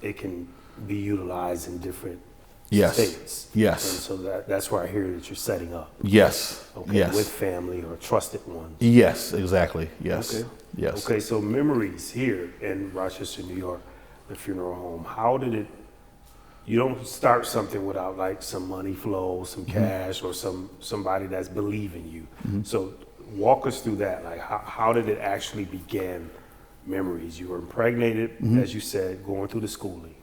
it can be utilized in different states. Yes. And so that's where I hear that you're setting up. Yes. Okay. Yes. With family or trusted ones. Yes, exactly. Yes. Okay. Yes. Okay, so memories here in Rochester, New York, the funeral home. How did it? You don't start something without like some money flow, some cash, or somebody that's believing you. So walk us through that. Like how did it actually begin? Memories. You were impregnated, as you said, going through the schooling.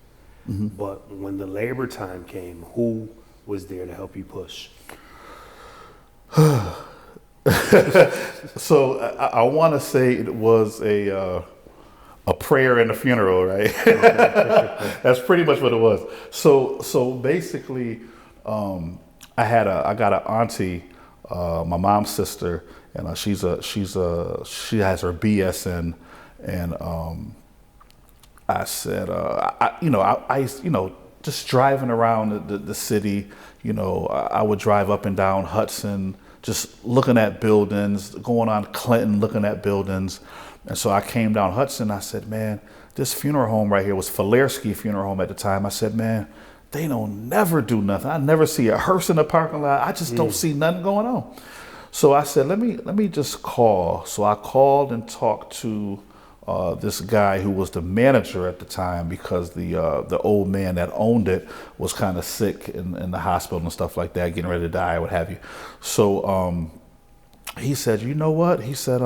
But when the labor time came, who was there to help you push? So I want to say it was a prayer and a funeral, right? That's pretty much what it was. So basically, I got an auntie, my mom's sister, and she has her BS and I said, I just driving around the city, I would drive up and down Hudson, just looking at buildings, going on Clinton, looking at buildings. And so I came down Hudson. I said, man, this funeral home right here was Filarski Funeral Home at the time. I said, man, they don't never do nothing. I never see a hearse in the parking lot. I just don't see nothing going on. So I said, let me just call. So I called and talked to this guy who was the manager at the time, because the old man that owned it was kind of sick in the hospital and stuff like that, getting ready to die, what have you. So he said, you know what? He said,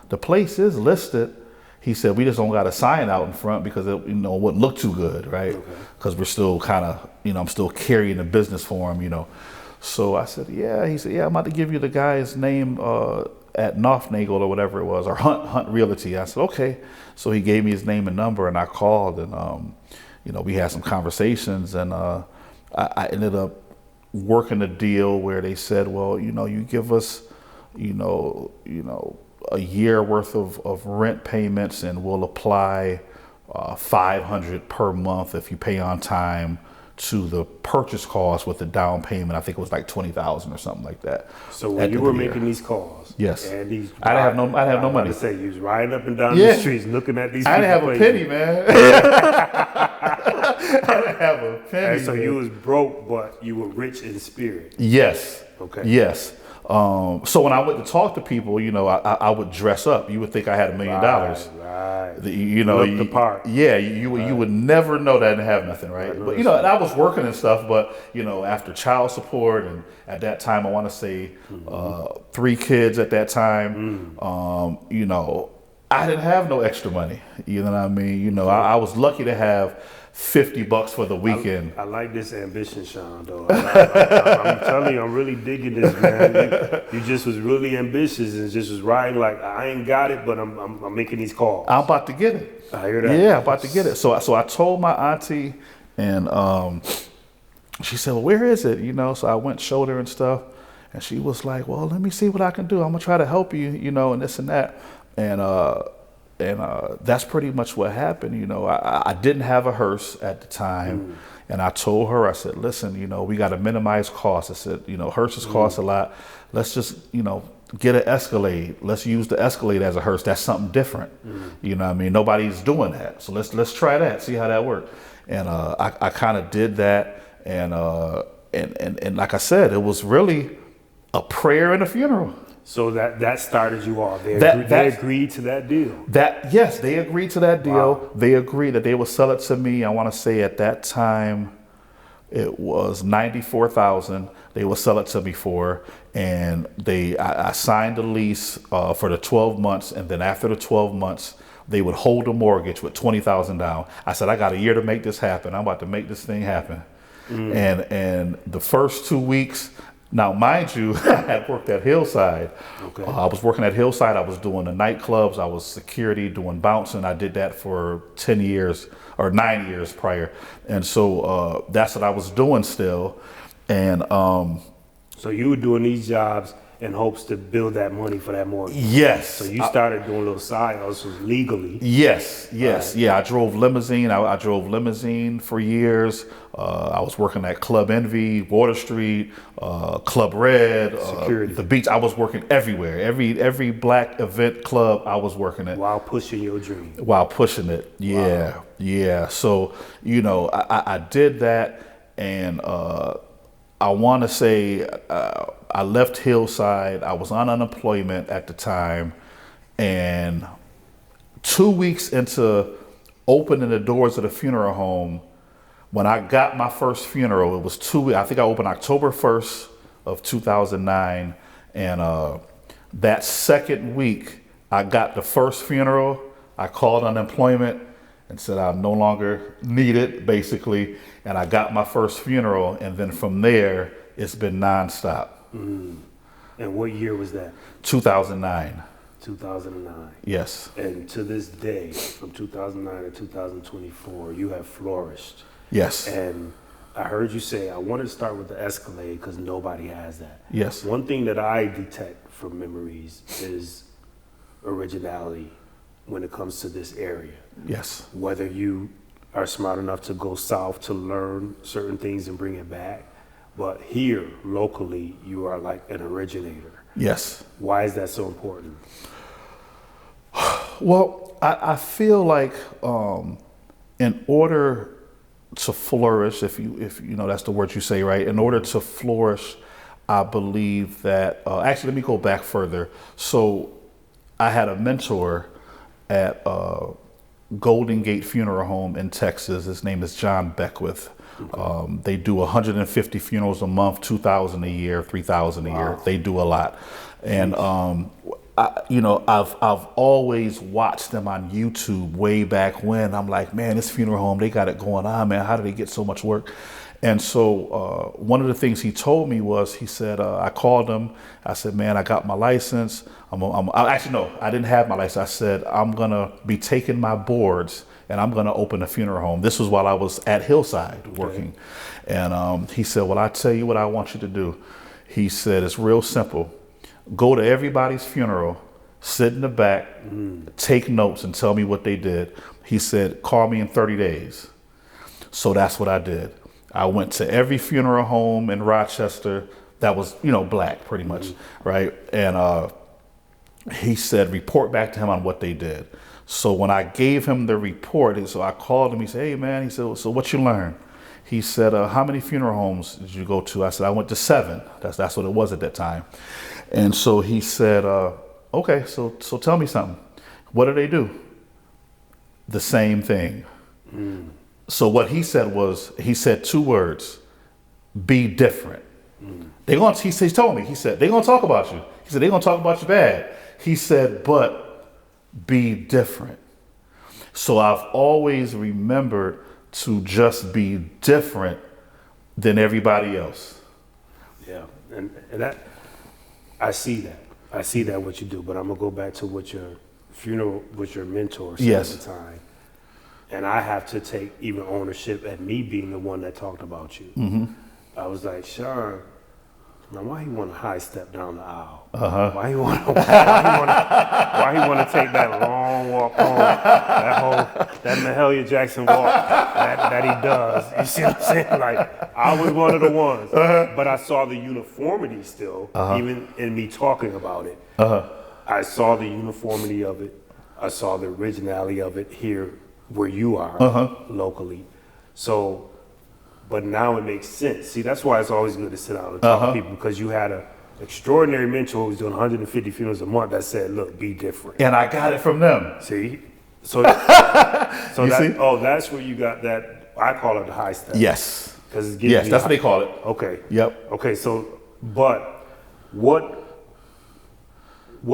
the place is listed. He said, we just don't got a sign out in front because it wouldn't look too good, right? Because we're still kind of, I'm still carrying the business for him, So I said, yeah. He said, yeah, I'm about to give you the guy's name at Nofnagel or whatever it was, or Hunt Realty. I said, okay. So he gave me his name and number, and I called, and we had some conversations, and I ended up working a deal where they said, well, you give us, a year worth of rent payments, and we'll apply $500 per month if you pay on time to the purchase cost with the down payment. I think it was like $20,000 or something like that. So when you were making these calls, yes, and these, I didn't have no money. To say you was riding up and down the streets looking at these. I didn't have a penny, man. I didn't have a penny. And so you was broke, but you were rich in spirit. Yes. Okay. Yes. So when I went to talk to people, I would dress up. You would think I had $1 million. Right. Look the part. Yeah, you would never know that I didn't have nothing, right? But and I was working and stuff. But after child support, and at that time, I want to say 3 kids at that time. I didn't have no extra money. You know what I mean? I was lucky to have $50 for the weekend. I like this ambition, Shawn, though. I'm telling you, I'm really digging this, man. You just was really ambitious and just was riding like, I ain't got it, but I'm making these calls. I'm about to get it. I hear that. Yeah, I'm about to get it. So I told my auntie, and she said, well, where is it? So I went, showed her and stuff, and she was like, well, let me see what I can do. I'm gonna try to help you, and this and that. And that's pretty much what happened. I didn't have a hearse at the time. And I told her, I said, listen, we got to minimize costs. I said, hearses cost a lot. Let's just, get an Escalade. Let's use the Escalade as a hearse. That's something different. You know what I mean? Nobody's doing that. So let's try that, see how that works. And I kind of did that. And like I said, it was really a prayer and a funeral. So that started you off. They agreed to that deal. Yes, they agreed to that deal. Wow. They agreed that they would sell it to me. I want to say at that time it was $94,000. They would sell it to me for, and I signed the lease for the 12 months, and then after the 12 months, they would hold the mortgage with $20,000 down. I said, I got a year to make this happen. I'm about to make this thing happen. And the first 2 weeks. Now, mind you, I had worked at Hillside. Okay. I was working at Hillside. I was doing the nightclubs. I was security, doing bouncing. I did that for 10 years or 9 years prior. And so that's what I was doing still. And so you were doing these jobs in hopes to build that money for that mortgage. Yes. So you started doing little side hustles legally. Yes. Right. Yeah, I drove limousine. I drove limousine for years. I was working at Club Envy, Water Street, Club Red, Security. The beach. I was working everywhere. Every black event club I was working at. While pushing your dream. While pushing it. Yeah. Wow. Yeah. So, I did that, and I want to say I left Hillside. I was on unemployment at the time, and 2 weeks into opening the doors of the funeral home, when I got my first funeral, it was 2 weeks. I think I opened October 1st of 2009, and that second week, I got the first funeral. I called unemployment and said I'm no longer needed, basically, and I got my first funeral, and then from there, it's been nonstop. And what year was that? 2009. 2009. Yes. And to this day, from 2009 to 2024, you have flourished. Yes. And I heard you say, I wanted to start with the Escalade because nobody has that. Yes. One thing that I detect from memories is originality when it comes to this area. Yes. Whether you are smart enough to go south to learn certain things and bring it back, but here, locally, you are like an originator. Yes. Why is that so important? Well, I feel like in order to flourish, if you know that's the word you say, right? In order to flourish, I believe that actually, let me go back further. So I had a mentor at Golden Gate Funeral Home in Texas. His name is John Beckwith. Okay. They do 150 funerals a month, 2,000 a year, 3,000 a year. They do a lot, and I've always watched them on YouTube way back when. I'm like, man, this funeral home, they got it going on, man. How do they get so much work? And so one of the things he told me was, he said, I called him. I said, man, I got my license. Actually, no, I didn't have my license. I said, I'm going to be taking my boards and I'm going to open a funeral home. This was while I was at Hillside working. And he said, well, I tell you what I want you to do. He said, it's real simple. Go to everybody's funeral, sit in the back, take notes and tell me what they did. He said, call me in 30 days. So that's what I did. I went to every funeral home in Rochester that was, black pretty much, right? And he said, report back to him on what they did. So when I gave him the report, so I called him, he said, hey man, he said, so what you learned? He said, how many funeral homes did you go to? I said, I went to 7. That's what it was at that time. And so he said, okay, so tell me something. What do they do? The same thing. So what he said was, he said 2 words, be different. He told me, he said, they're going to talk about you. He said, they're going to talk about you bad. He said, but be different. So I've always remembered to just be different than everybody else. Yeah, and that, I see that what you do, but I'm going to go back to what your mentor said at the time. And I have to take even ownership at me being the one that talked about you. I was like, Shawn, now why he want to high step down the aisle? Why he want to take that long walk home? That Mahalia Jackson walk that he does. You see what I'm saying? Like, I was one of the ones, but I saw the uniformity still, even in me talking about it. I saw the uniformity of it. I saw the originality of it here where you are locally. So, but now it makes sense. See, that's why it's always good to sit down and talk to people, because you had an extraordinary mentor who was doing 150 funerals a month that said, look, be different. And I got it from them. See? So, see? That's where you got that, I call it the high step. Yes. It's yes, that's what they call it. Okay. Yep. Okay, so, but what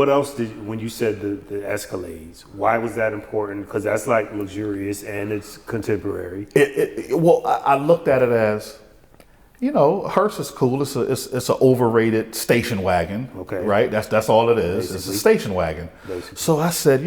else when you said the Escalades, why was that important? Because that's like luxurious and it's contemporary. Well, I looked at it as, hearse is cool. It's an overrated station wagon. Okay. Right? That's all it is. Basically. It's a station wagon. Basically. So I said,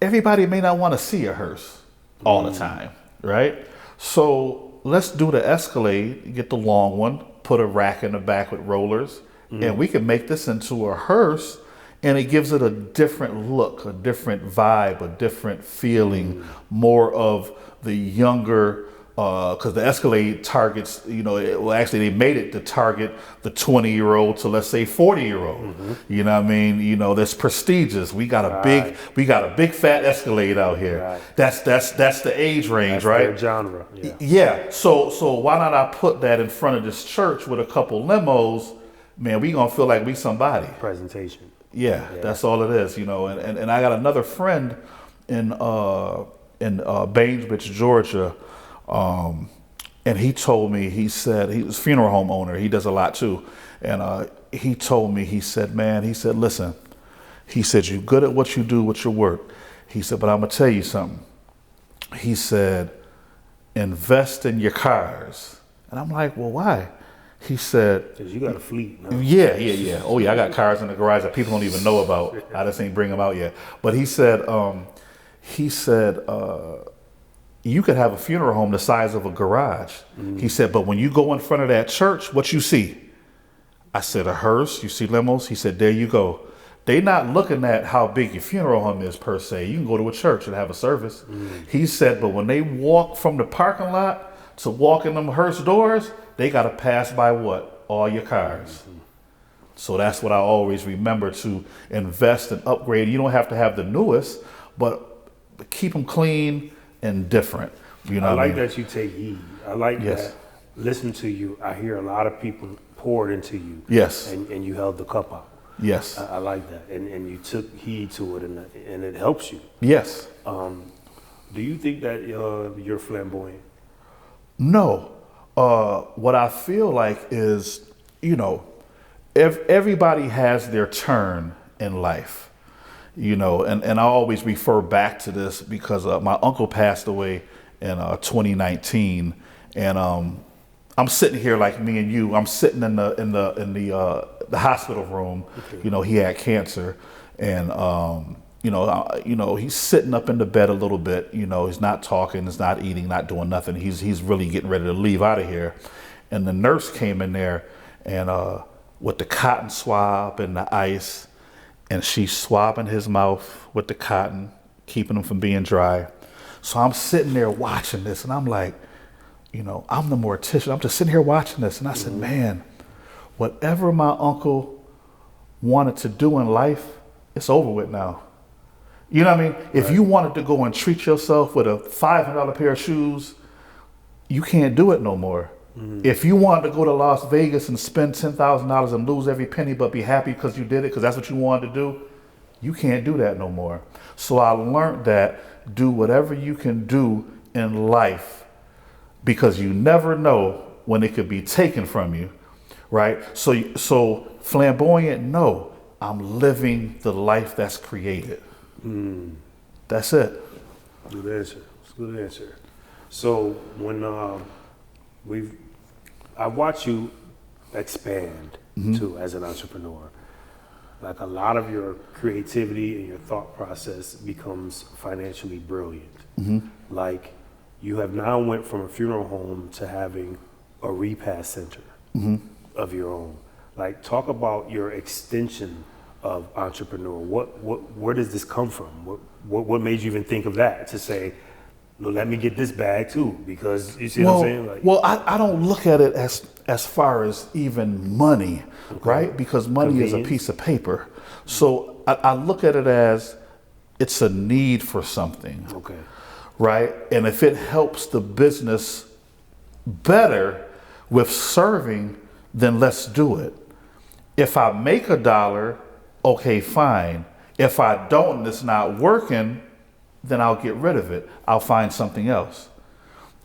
everybody may not want to see a hearse all the time. Right? So let's do the Escalade, get the long one, put a rack in the back with rollers. And we can make this into a hearse, and it gives it a different look, a different vibe, a different feeling, more of the younger, because the Escalade targets, they made it to target the 20-year-old to, let's say, 40-year-old. You know what I mean? That's prestigious. We got a big fat Escalade out here. Right. That's the age range, right? Their genre. Yeah. So why not I put that in front of this church with a couple limos? Man, we gonna feel like we somebody. Presentation. Yeah, that's all it is, And I got another friend in Bainbridge, Georgia, and he told me, he said, he was a funeral home owner. He does a lot too, and he told me, he said, listen, he said, you're good at what you do with your work. He said, but I'm gonna tell you something. He said, invest in your cars, and I'm like, well, why? He said, because you got a fleet now. Yeah. Oh yeah, I got cars in the garage that people don't even know about. I just ain't bring them out yet. But he said, you could have a funeral home the size of a garage. He said, but when you go in front of that church, what you see? I said, a hearse. You see limos? He said, there you go. They not looking at how big your funeral home is per se. You can go to a church and have a service. He said, but when they walk from the parking lot to walk in them hearse doors, they got to pass by what? All your cars. So that's what I always remember, to invest and upgrade. You don't have to have the newest, but keep them clean and different. I like that you take heed. I like that. Listen to you. I hear a lot of people poured into you. Yes. And you held the cup out. Yes. I like that. And you took heed to it, and it helps you. Yes. Do you think that you're flamboyant? No. What I feel like is, everybody has their turn in life, and I always refer back to this because my uncle passed away in 2019, and I'm sitting here like me and you. I'm sitting in the hospital room. Okay. He had cancer, and he's sitting up in the bed a little bit. He's not talking, he's not eating, not doing nothing. He's really getting ready to leave out of here. And the nurse came in there and with the cotton swab and the ice, and she's swabbing his mouth with the cotton, keeping him from being dry. So I'm sitting there watching this, and I'm like, I'm the mortician. I'm just sitting here watching this. And I said, man, whatever my uncle wanted to do in life, it's over with now. You know what I mean? Right. If you wanted to go and treat yourself with a $500 pair of shoes, you can't do it no more. If you wanted to go to Las Vegas and spend $10,000 and lose every penny but be happy because you did it, because that's what you wanted to do, you can't do that no more. So I learned that do whatever you can do in life, because you never know when it could be taken from you, right? So flamboyant, no, I'm living the life that's created. That's it. Good answer. It's a good answer. So when I watch you expand too as an entrepreneur, like a lot of your creativity and your thought process becomes financially brilliant. Like you have now went from a funeral home to having a repast center of your own. Like talk about your extension of entrepreneur. Where does this come from? What made you even think of that to say, well, let me get this bag too? Because you see what I'm saying? Like, I don't look at it as far as even money, right? Because money is a piece of paper. So I look at it as it's a need for something. Okay. Right? And if it helps the business better with serving, then let's do it. If I make $1, okay, fine. If I don't and it's not working, then I'll get rid of it. I'll find something else.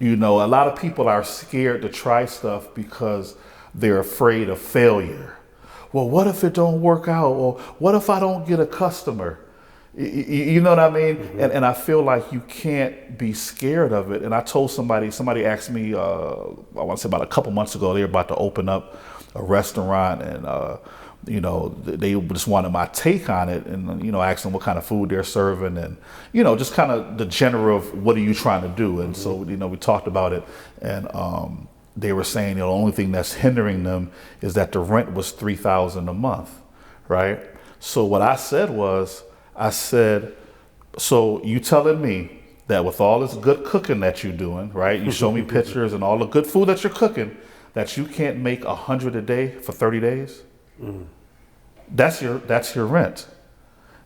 A lot of people are scared to try stuff because they're afraid of failure. Well, what if it don't work out? Or what if I don't get a customer? You know what I mean? And I feel like you can't be scared of it. And I told somebody asked me, I want to say about a couple months ago, they were about to open up a restaurant, and they just wanted my take on it, and I asked them what kind of food they're serving, and just kind of the general of what are you trying to do. And so we talked about it, and they were saying the only thing that's hindering them is that the rent was $3,000 a month, right? So what I said was, so you telling me that with all this good cooking that you're doing, right? You show me pictures and all the good food that you're cooking, that you can't make $100 a day for 30 days? That's your rent.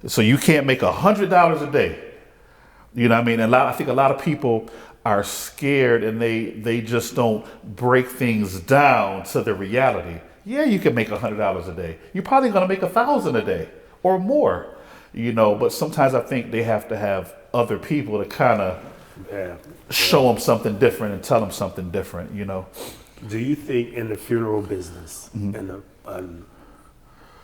So you can't make $100 a day. You know what I mean? And I think a lot of people are scared, and they just don't break things down to the reality. Yeah, you can make $100 a day. You're probably going to make $1,000 a day or more. But sometimes I think they have to have other people to kind of show them something different and tell them something different. Do you think in the funeral business and the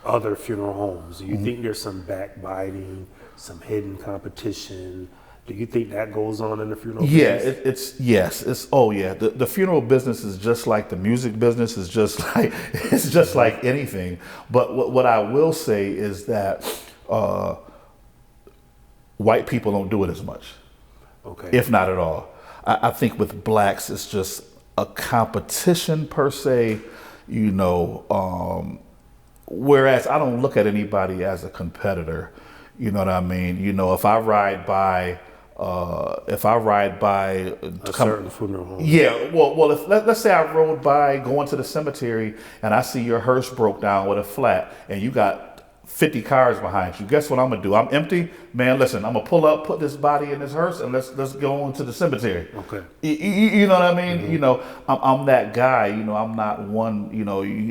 other funeral homes, do you think there's some backbiting, some hidden competition? Do you think that goes on in the funeral business? The funeral business is just like the music business, is just like anything. But what I will say is that white people don't do it as much, if not at all. I think with blacks, it's just a competition per se, whereas I don't look at anybody as a competitor. You know what I mean? If I ride by a certain funeral home. Yeah, well, let's say I rode by going to the cemetery and I see your hearse broke down with a flat and you got 50 cars behind you. Guess what I'm gonna do? I'm empty, man. Listen, I'm gonna pull up, put this body in this hearse, and let's go into the cemetery. Okay. You know what I mean? I'm that guy. I'm not one. You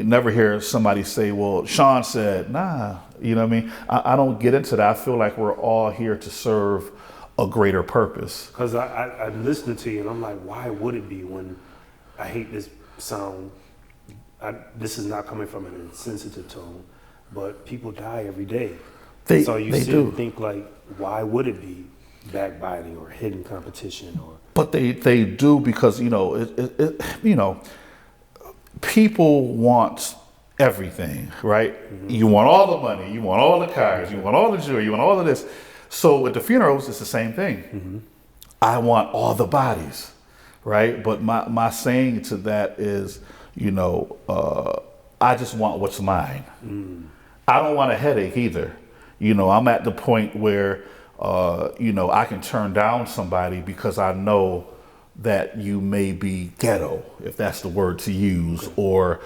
never hear somebody say, "Well, Shawn said," nah. You know what I mean? I don't get into that. I feel like we're all here to serve a greater purpose. Because I'm listening to you, and I'm like, why would it be when I hate this sound? This is not coming from an insensitive tone. But people die every day. So you sit and think like, why would it be backbiting or hidden competition? But they do, because people want everything, right? You want all the money, you want all the cars, you want all the jewelry, you want all of this. So at the funerals, it's the same thing. I want all the bodies, right? But my saying to that is, I just want what's mine. I don't want a headache either. I'm at the point where, I can turn down somebody because I know that you may be ghetto, if that's the word to use, or,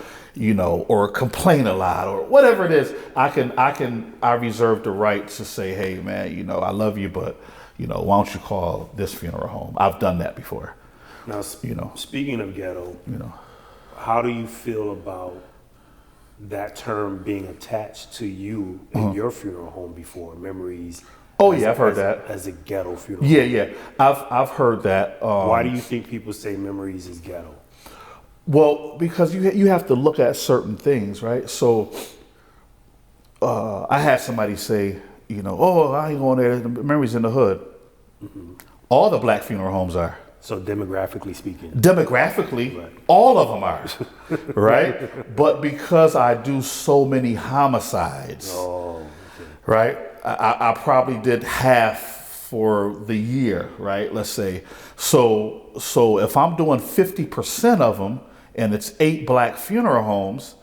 or complain a lot or whatever it is, I reserve the right to say, hey man, I love you, but, why don't you call this funeral home? I've done that before. Now, speaking of ghetto, how do you feel about that term being attached to you in your funeral home before? Memories. Oh yeah, I've heard that as a ghetto funeral. Yeah, I've heard that. Why do you think people say Memories is ghetto? Well, because you have to look at certain things, right? So I had somebody say, oh, I ain't going there. The Memories in the hood. Mm-hmm. All the black funeral homes are. So demographically speaking. Demographically, right. All of them are, right? But because I do so many homicides, right? I probably did half for the year, right? Let's say. So if I'm doing 50% of them and it's 8 black funeral homes,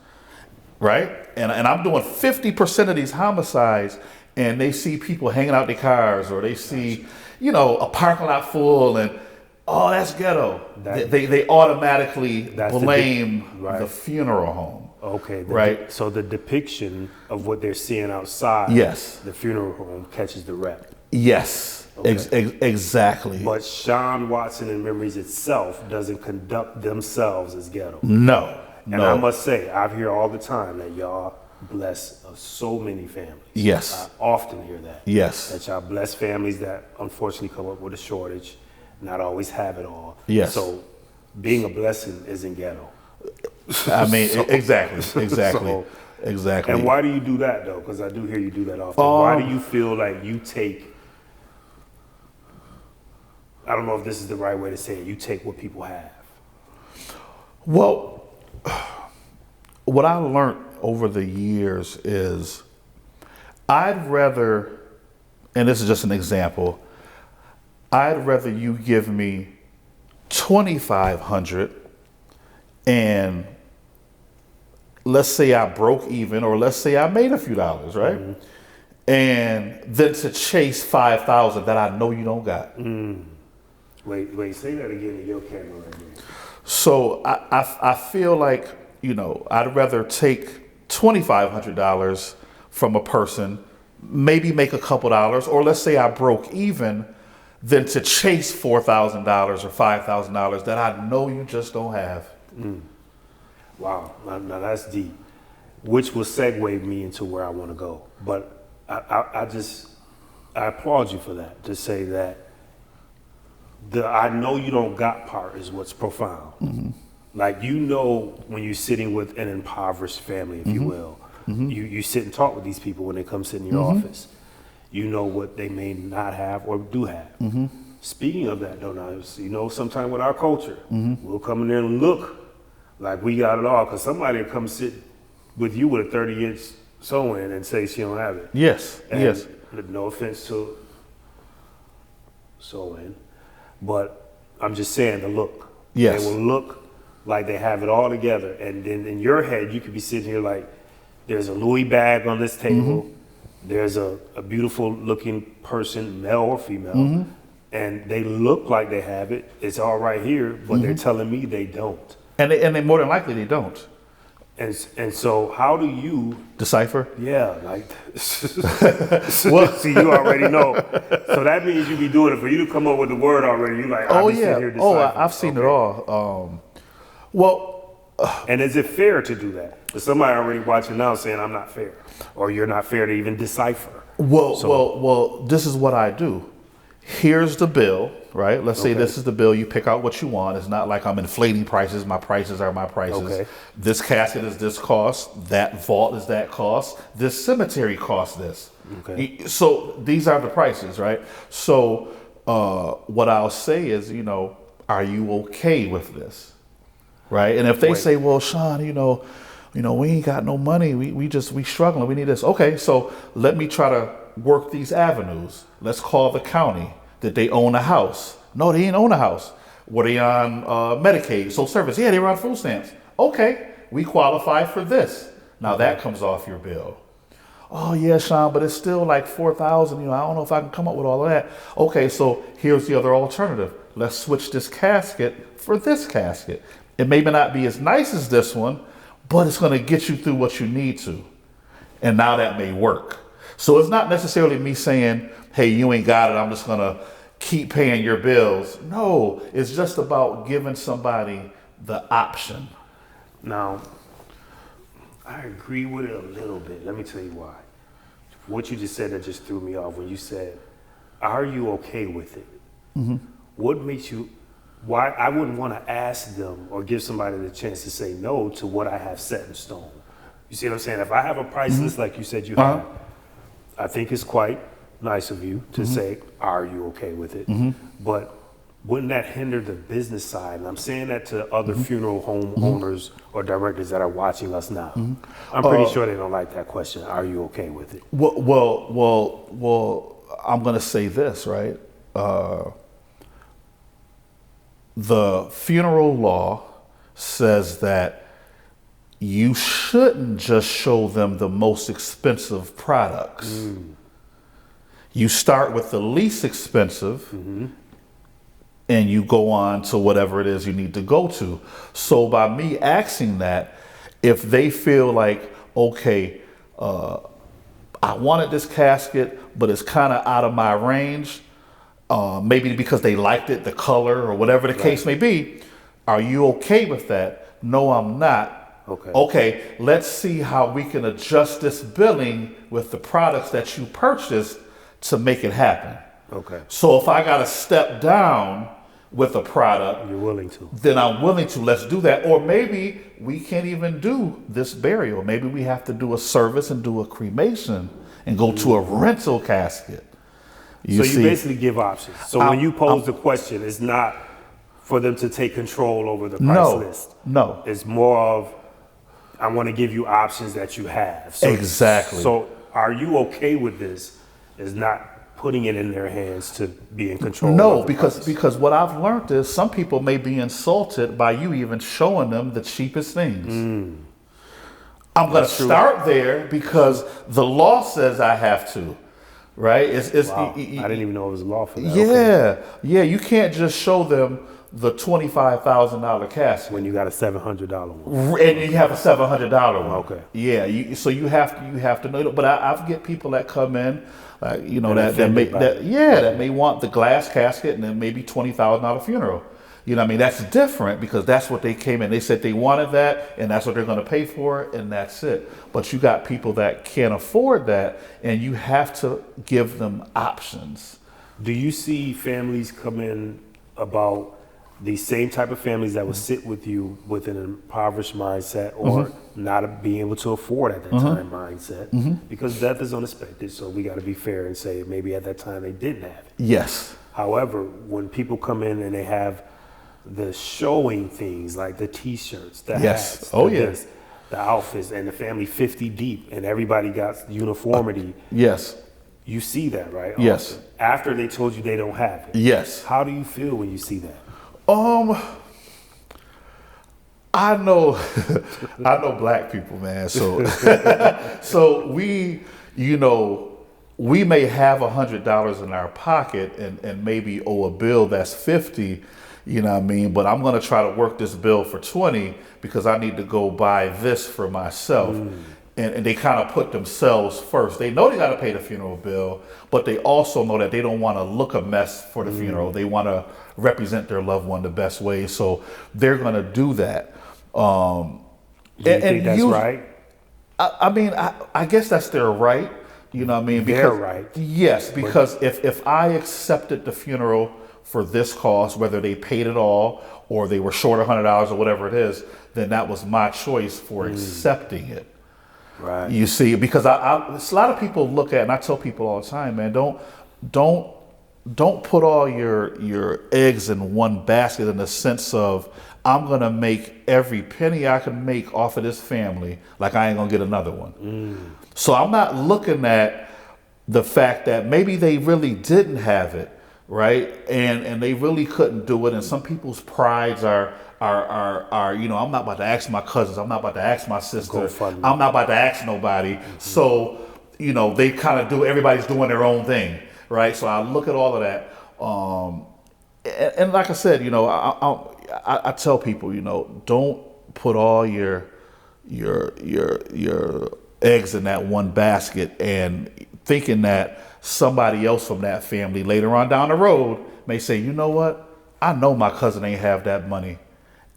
right? And I'm doing 50% of these homicides and they see people hanging out their cars or they see, a parking lot full and, oh, that's ghetto. They automatically blame the funeral home. Okay, right. So the depiction of what they're seeing outside, yes, the funeral home catches the rep. Yes, okay. Exactly. But Shawn Watson and Memories itself doesn't conduct themselves as ghetto. No. And I must say, I hear all the time that y'all bless so many families. Yes. I often hear that. Yes. That y'all bless families that unfortunately come up with a shortage, not always have it all. Yes. So being a blessing isn't ghetto. I mean, exactly. And why do you do that though? Because I do hear you do that often. Why do you feel like you take, I don't know if this is the right way to say it, you take what people have? Well, what I learned over the years is I'd rather, and this is just an example, I'd rather you give me $2,500 and let's say I broke even, or let's say I made a few dollars, right? Mm-hmm. And then to chase 5,000 that I know you don't got. Mm. Wait, say that again in your camera right there. So I feel like, I'd rather take $2,500 from a person, maybe make a couple dollars, or let's say I broke even, than to chase $4,000 or $5,000 that I know you just don't have. Mm. Wow, now that's deep, which will segue me into where I want to go. But I applaud you for that, to say that the I know you don't got part is what's profound. Mm-hmm. Like, when you're sitting with an impoverished family, if you will, you sit and talk with these people when they come sit in your office. You know what they may not have or do have. Mm-hmm. Speaking of that, though, now, sometimes with our culture, we'll come in there and look like we got it all, because somebody will come sit with you with a 30-inch sew-in and say she don't have it. Yes, and yes. No offense to sew-in, but I'm just saying the look. Yes. They will look like they have it all together, and then in your head, you could be sitting here like, there's a Louis bag on this table, there's a beautiful looking person, male or female, and they look like they have it. It's all right here, but they're telling me they don't. And they more than likely they don't. And so how do you decipher? Yeah, like well, see, you already know. So that means you be doing it for you to come up with the word already. You like, oh yeah, I've seen it all. And is it fair to do that? Is somebody already watching now saying I'm not fair, or you're not fair to even decipher? Well, this is what I do. Here's the bill, right? Let's say this is the bill. You pick out what you want. It's not like I'm inflating prices. My prices are my prices. Okay. This casket is this cost. That vault is that cost. This cemetery costs this. Okay. So these are the prices, right? So what I'll say is, are you okay with this, right? And if they say, well, Shawn, we ain't got no money. We struggling. We need this. Okay, so let me try to work these avenues. Let's call the county. Did they own a house? No, they didn't own a house. Were they on Medicaid, social service? Yeah, they were on food stamps. Okay, we qualify for this. Now that comes off your bill. Oh yeah, Shawn, but it's still like $4,000. I don't know if I can come up with all of that. Okay, so here's the other alternative. let's switch this casket for this casket. It may not be as nice as this one, but it's going to get you through what you need to. And now that may work. So it's not necessarily me saying, hey, you ain't got it, I'm just going to keep paying your bills. No, it's just about giving somebody the option. Now, I agree with it a little bit. Let me tell you why. What you just said that just threw me off when you said, are you okay with it? Mm-hmm. What makes you, why I wouldn't want to ask them or give somebody the chance to say no to what I have set in stone. You see what I'm saying? If I have a price list like you said you have, I think it's quite nice of you to say, are you okay with it? But wouldn't that hinder the business side? And I'm saying that to other funeral home owners or directors that are watching us now. I'm pretty sure they don't like that question. Are you okay with it? Well, I'm going to say this, right? The funeral law says that you shouldn't just show them the most expensive products. You start with the least expensive and you go on to whatever it is you need to go to. So by me asking that, if they feel like, okay, I wanted this casket, but it's kind of out of my range, maybe because they liked it, the color or whatever the case may be, are you okay with that? No, I'm not. Okay, let's see how we can adjust this billing with the products that you purchased to make it happen. So if I got to step down with a product, you're willing to, then I'm willing to. Let's do that. Or maybe we can't even do this burial. Maybe we have to do a service and do a cremation and go to a rental casket. You basically give options. So when you pose the question, it's not for them to take control over the price list. No. It's more of, I want to give you options that you have. So, exactly. So are you okay with this? Is not putting it in their hands to be in control. No, because what I've learned is some people may be insulted by you even showing them the cheapest things. I'm going to start there because the law says I have to, right? Wow. I didn't even know it was a law for that. Yeah. You can't just show them the $25,000 casket when you got a $700 one, and you have a $700 one. Okay. Yeah. So you have to know. But I get people that come in, that may want the glass casket and then maybe $20,000 funeral. You know what I mean? That's different because that's what they came in. They said they wanted that and that's what they're going to pay for it and that's it. But you got people that can't afford that and you have to give them options. Do you see families come in about the same type of families that would sit with you with an impoverished mindset or not being able to afford at that time mindset? Because death is unexpected, so we got to be fair and say maybe at that time they didn't have it. Yes. However, when people come in and they have the showing things like the t-shirts, the hats, the outfits, and the family 50 deep and everybody got uniformity. Yes. You see that, right? Yes. Often. After they told you they don't have it. Yes. How do you feel when you see that? I know black people, man. So, so we may have $100 in our pocket and maybe owe a bill that's 50, you know what I mean? But I'm going to try to work this bill for 20 because I need to go buy this for myself. And they kind of put themselves first. They know they got to pay the funeral bill, but they also know that they don't want to look a mess for the funeral. They want to represent their loved one the best way. So they're going to do that. Do you think that's right? I guess that's their right. You know what I mean? They're right. Yes, because if I accepted the funeral for this cost, whether they paid it all or they were short $100 or whatever it is, then that was my choice for accepting it. Right. You see, because it's a lot of people look at, and I tell people all the time, man, don't put all your eggs in one basket in the sense of I'm gonna make every penny I can make off of this family, like I ain't gonna get another one. So I'm not looking at the fact that maybe they really didn't have it, right? And they really couldn't do it. And some people's prides are I'm not about to ask my cousins. I'm not about to ask my sister. I'm not about to ask nobody. So, they kind of everybody's doing their own thing, right? So I look at all of that. and like I said, I tell people, don't put all your eggs in that one basket, and thinking that somebody else from that family later on down the road may say, you know what, I know my cousin ain't have that money,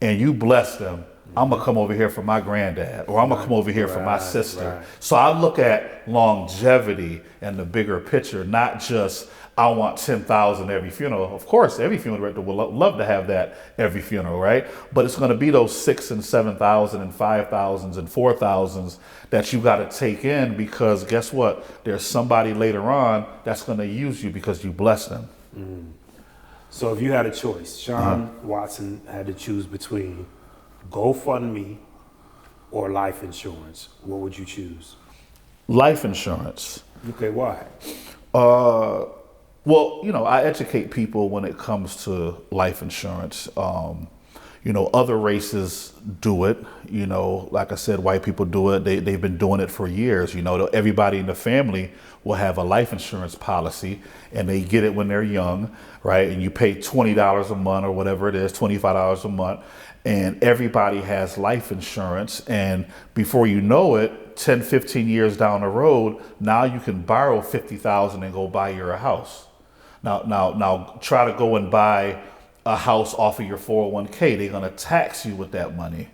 and you bless them. I'm gonna come over here for my granddad, or I'm gonna come over here for my sister. Right. So I look at longevity and the bigger picture, not just I want 10,000 every funeral. Of course, every funeral director will love to have that every funeral, right? But it's gonna be those 6,000 and 7,000 and 5,000s and 4,000s that you got to take in, because guess what? There's somebody later on that's gonna use you because you bless them. So if you had a choice, Shawn Watson had to choose between GoFundMe or life insurance, what would you choose? Life insurance. Okay, why? Well, I educate people when it comes to life insurance. Other races do it. Like I said, white people do it. They've been doing it for years. Everybody in the family will have a life insurance policy, and they get it when they're young, right? And you pay $20 a month or whatever it is, $25 a month, and everybody has life insurance. And before you know it, 10, 15 years down the road, now you can borrow $50,000 and go buy your house. Now try to go and buy a house off of your 401k. They're going to tax you with that money,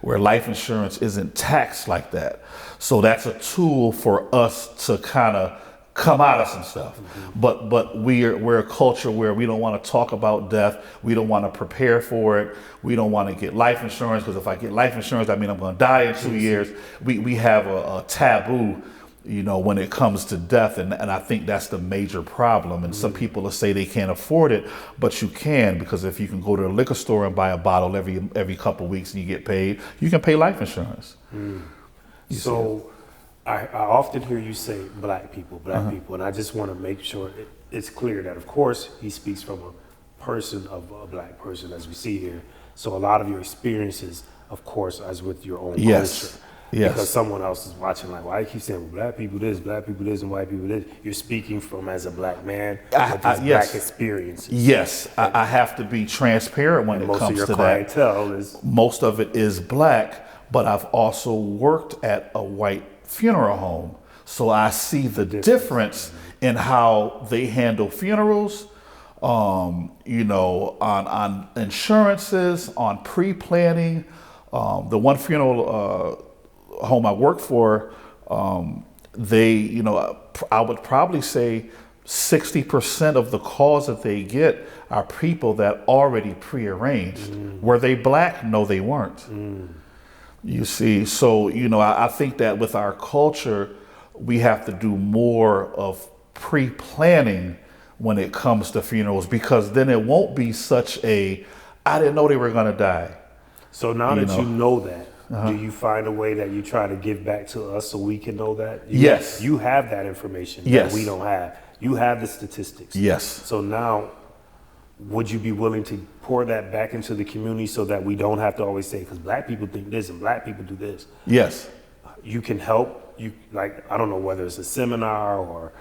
where life insurance isn't taxed like that. So that's a tool for us to kind of come out of some stuff. But we're a culture where we don't want to talk about death. We don't want to prepare for it. We don't want to get life insurance, because if I get life insurance, I mean I'm going to die in 2 years. We have a taboo, when it comes to death, and I think that's the major problem. And some people will say they can't afford it, but you can, because if you can go to the liquor store and buy a bottle every couple of weeks and you get paid, you can pay life insurance. So I often hear you say black people, and I just want to make sure it's clear that, of course, he speaks from a person of a black person, as we see here. So a lot of your experiences, of course, as with your own culture. Yes. Because someone else is watching, like, why you keep saying, well, black people this, and white people this. You're speaking from as a black man with this black experience. Yes, I have to be transparent when it comes to that. Most of your clientele is... Most of it is black, but I've also worked at a white funeral home. So I see the difference in how they handle funerals, on insurances, on pre-planning. The one funeral home I work for, they, I would probably say 60% of the calls that they get are people that already prearranged. Were they black? No, they weren't. You see, so, I think that with our culture, we have to do more of pre-planning when it comes to funerals, because then it won't be such I didn't know they were going to die. So now that you know that, do you find a way that you try to give back to us so we can know that? Yes. You have that information that we don't have. You have the statistics. Yes. So now, would you be willing to pour that back into the community so that we don't have to always say, because black people think this and black people do this? Yes. You can help. I don't know whether it's a seminar or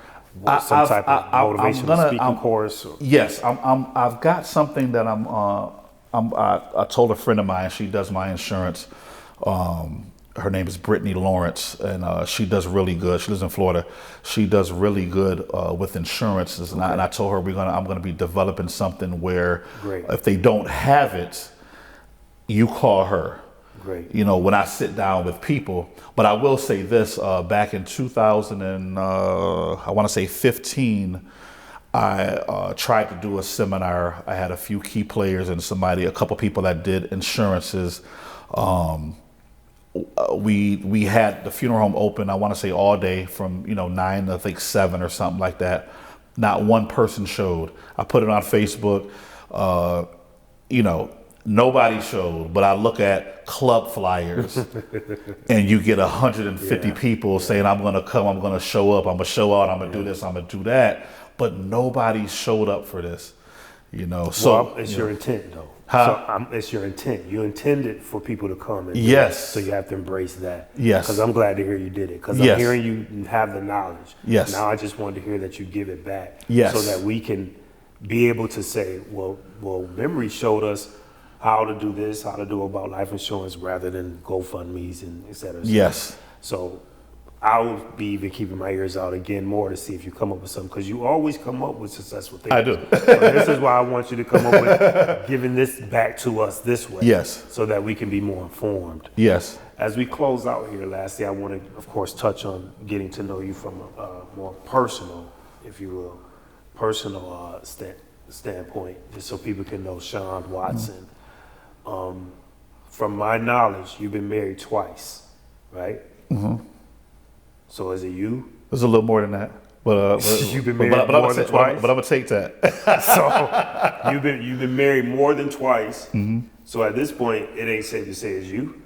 some type of motivational speaking course. Yes, I've got something that I told a friend of mine. She does my insurance. Her name is Brittany Lawrence, and she does really good. She lives in Florida. She does really good with insurances, and I told her I'm gonna be developing something where if they don't have it, you call her. Great. When I sit down with people. But I will say this: back in 2015, I tried to do a seminar. I had a few key players and a couple people that did insurances. We had the funeral home open, I want to say all day from 9 to I think 7 or something like that. Not one person showed. I put it on Facebook. Nobody showed, but I look at club flyers and you get 150 people saying, I'm going to come, I'm going to show up, I'm going to show out, I'm going to do this, I'm going to do that. But nobody showed up for this, So it's your intent, though. Huh? So it's your intent. You intended for people to come. And yes. So you have to embrace that. Yes. Because I'm glad to hear you did it. Because yes. I'm hearing you have the knowledge. Yes. Now I just wanted to hear that you give it back. Yes. So that we can be able to say, well, memory showed us how to do this, how to do about life insurance, rather than GoFundMe's and et cetera. Yes. So I will be even keeping my ears out again more to see if you come up with something, because you always come up with successful things. I do. So this is why I want you to come up with giving this back to us this way. Yes. So that we can be more informed. Yes. As we close out here, lastly, I want to, of course, touch on getting to know you from a more personal, if you will, personal standpoint, just so people can know Shawn Watson. From my knowledge, you've been married twice, right? Mm-hmm. So is it you? There's a little more than that, but you've been married more than twice. But I'm gonna take that. So you've been married more than twice. Mm-hmm. So at this point, it ain't safe to say it's you.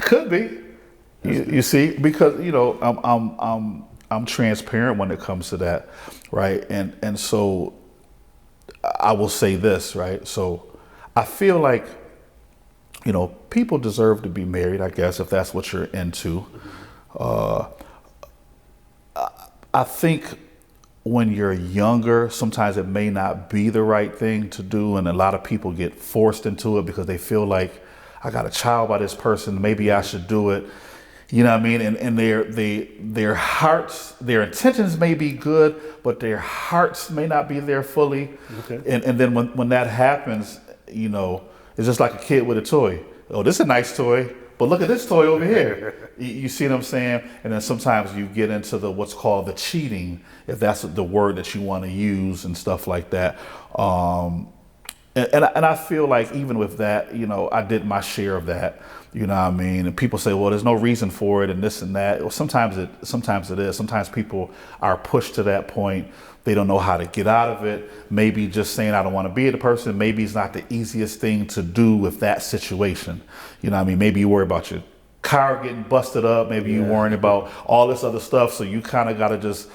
Could be. You see, because I'm transparent when it comes to that, right? And so I will say this, right? So I feel like, people deserve to be married, I guess, if that's what you're into. I think when you're younger, sometimes it may not be the right thing to do, and a lot of people get forced into it because they feel like, I got a child by this person, maybe I should do it. You know what I mean? And their hearts, their intentions may be good, but their hearts may not be there fully. Okay. And then when that happens, it's just like a kid with a toy. Oh, this is a nice toy, but look at this toy over here. You see what I'm saying? And then sometimes you get into what's called the cheating, if that's the word that you want to use and stuff like that. And I feel like even with that, I did my share of that. You know what I mean? And people say, well, there's no reason for it and this and that. Well, sometimes it is. Sometimes people are pushed to that point. They don't know how to get out of it. Maybe just saying, I don't want to be the person. Maybe it's not the easiest thing to do with that situation. You know what I mean? Maybe you worry about your car getting busted up. Maybe you're worrying about all this other stuff. So you kind of got to just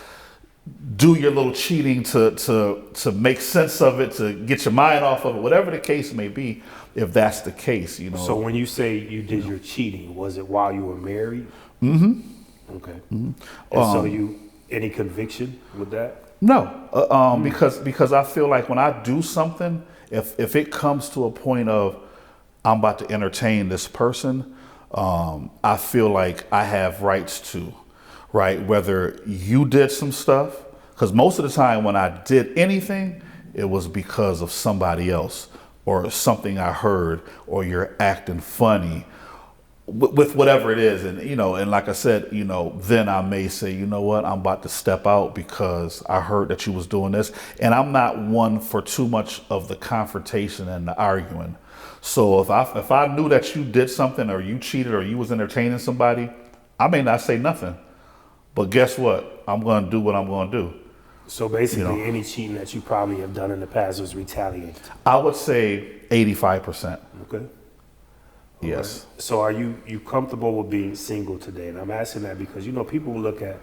do your little cheating to make sense of it, to get your mind off of it, whatever the case may be, if that's the case, So when you say you did your cheating, was it while you were married? Mm-hmm. Okay. Mm-hmm. And so any conviction with that? No, because I feel like when I do something, if it comes to a point of I'm about to entertain this person, I feel like I have rights to. Right, whether you did some stuff, because most of the time when I did anything, it was because of somebody else or something I heard, or you're acting funny with whatever it is. And, and like I said, then I may say, you know what, I'm about to step out because I heard that you was doing this. And I'm not one for too much of the confrontation and the arguing. So if I knew that you did something, or you cheated, or you was entertaining somebody, I may not say nothing. But guess what? I'm going to do what I'm going to do. So basically, any cheating that you probably have done in the past was retaliate. I would say 85%. Okay. Yes. So are you comfortable with being single today? And I'm asking that because, people look at,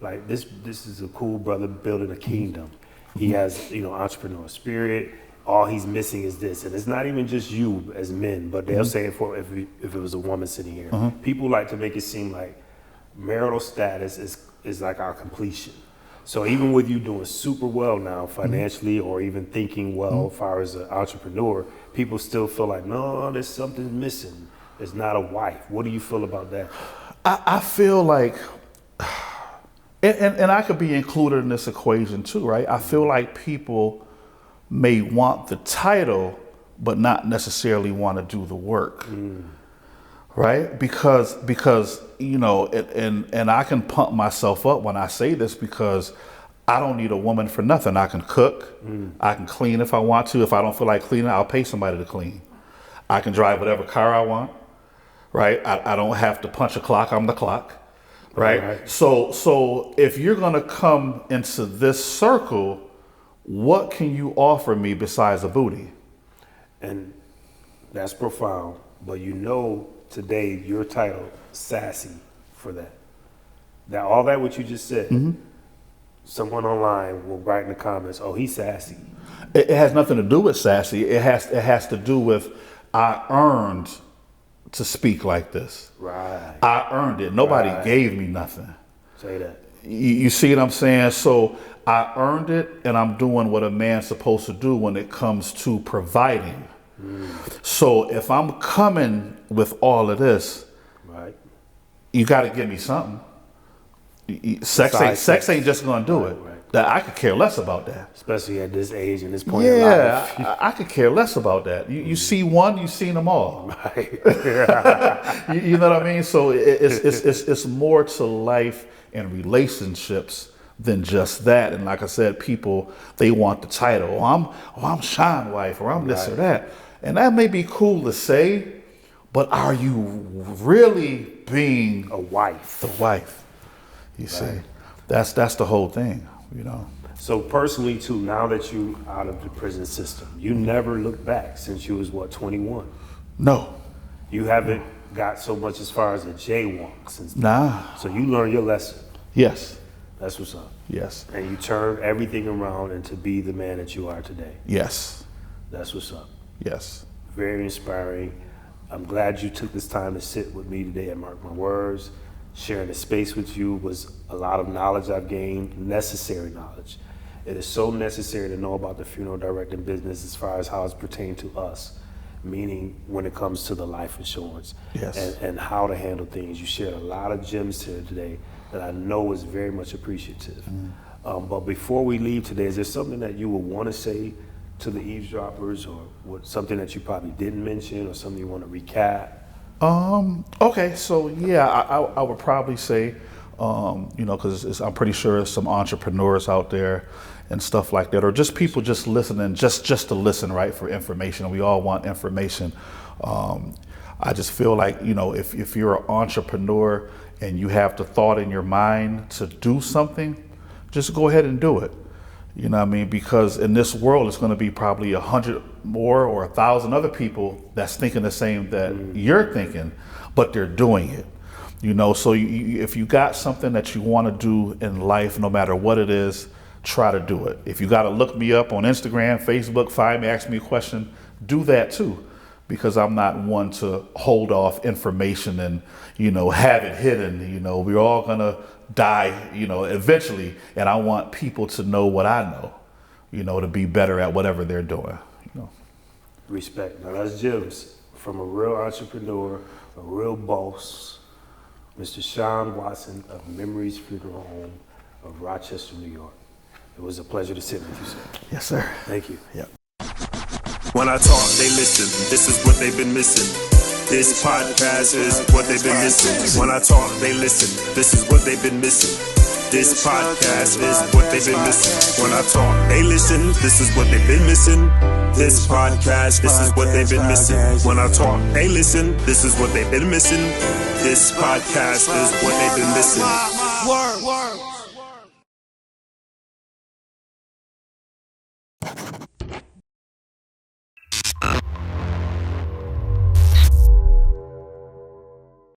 like, this is a cool brother building a kingdom. He has, entrepreneur spirit. All he's missing is this. And it's not even just you as men, but they'll say it for if it was a woman sitting here. People like to make it seem like marital status is like our completion. So even with you doing super well now financially, or even thinking well as far as an entrepreneur, people still feel like, no, there's something missing. There's not a wife. What do you feel about that? I feel like, and I could be included in this equation too, right? I feel like people may want the title, but not necessarily want to do the work. Right? Because and I can pump myself up when I say this, because I don't need a woman for nothing. I can cook. I can clean if I want to. If I don't feel like cleaning, I'll pay somebody to clean. I can drive whatever car I want. Right? I don't have to punch a clock. I'm the clock. Right? So if you're going to come into this circle, what can you offer me besides a booty? And that's profound. But today your title sassy for that. Now all that what you just said, someone online will write in the comments, oh, he's sassy. It has nothing to do with sassy. It has to do with, I earned to speak like this. Right. I earned it. Nobody gave me nothing. Say that. You see what I'm saying? So I earned it, and I'm doing what a man's supposed to do when it comes to providing. So if I'm coming with all of this, Right. you got to give me something. Sex ain't just going to do it. Right. That I could care less about that. Especially at this age and this point in life. I could care less about that. You see one, you've seen them all. Right. You know what I mean? So it's more to life and relationships than just that. And like I said, people, they want the title. I'm Shawn wife, or I'm this or that. And that may be cool to say, but are you really being A wife. the wife? You see, that's the whole thing. You know. So personally too, now that you out of the prison system, you never looked back since you was 21. No. You haven't got so much as far as a jaywalk since. Nah. So you learned your lesson. Yes. That's what's up. Yes. And you turned everything around and to be the man that you are today. Yes. That's what's up. Yes. Very inspiring. I'm glad you took this time to sit with me today at Marc My Words. Sharing the space with you was a lot of knowledge I've gained, necessary knowledge. It is so necessary to know about the funeral directing business as far as how it's pertained to us, meaning when it comes to the life insurance and how to handle things. You shared a lot of gems here today that I know is very much appreciative. But before we leave today, is there something that you would want to say to the eavesdroppers, or something that you probably didn't mention, or something you want to recap? Okay, so yeah, I would probably say, because I'm pretty sure there's some entrepreneurs out there and stuff like that, or just people just listening, just to listen, right, for information. We all want information. I just feel like, if you're an entrepreneur and you have the thought in your mind to do something, just go ahead and do it. You know what I mean? Because in this world, it's going to be probably 100 more or 1,000 other people that's thinking the same that you're thinking, but they're doing it. So if you got something that you want to do in life, no matter what it is, try to do it. If you got to look me up on Instagram, Facebook, find me, ask me a question, do that too. Because I'm not one to hold off information and, have it hidden. We're all going to die, eventually. And I want people to know what I know, to be better at whatever they're doing. Respect. Now that's gems from a real entrepreneur, a real boss, Mr. Shawn Watson of Memories Funeral Home of Rochester, New York. It was a pleasure to sit with you, sir. Yes, sir. Thank you. Yep. When I talk, they listen. This is what they've been missing. This podcast is what they've been missing. When I talk, they listen. This is what they've been missing. This podcast is what they've been missing. When I talk, they listen. This is what they've been missing. This podcast, this is what they've been missing. When I talk, they listen. This is what they've been missing. This podcast is what they've been missing. Word.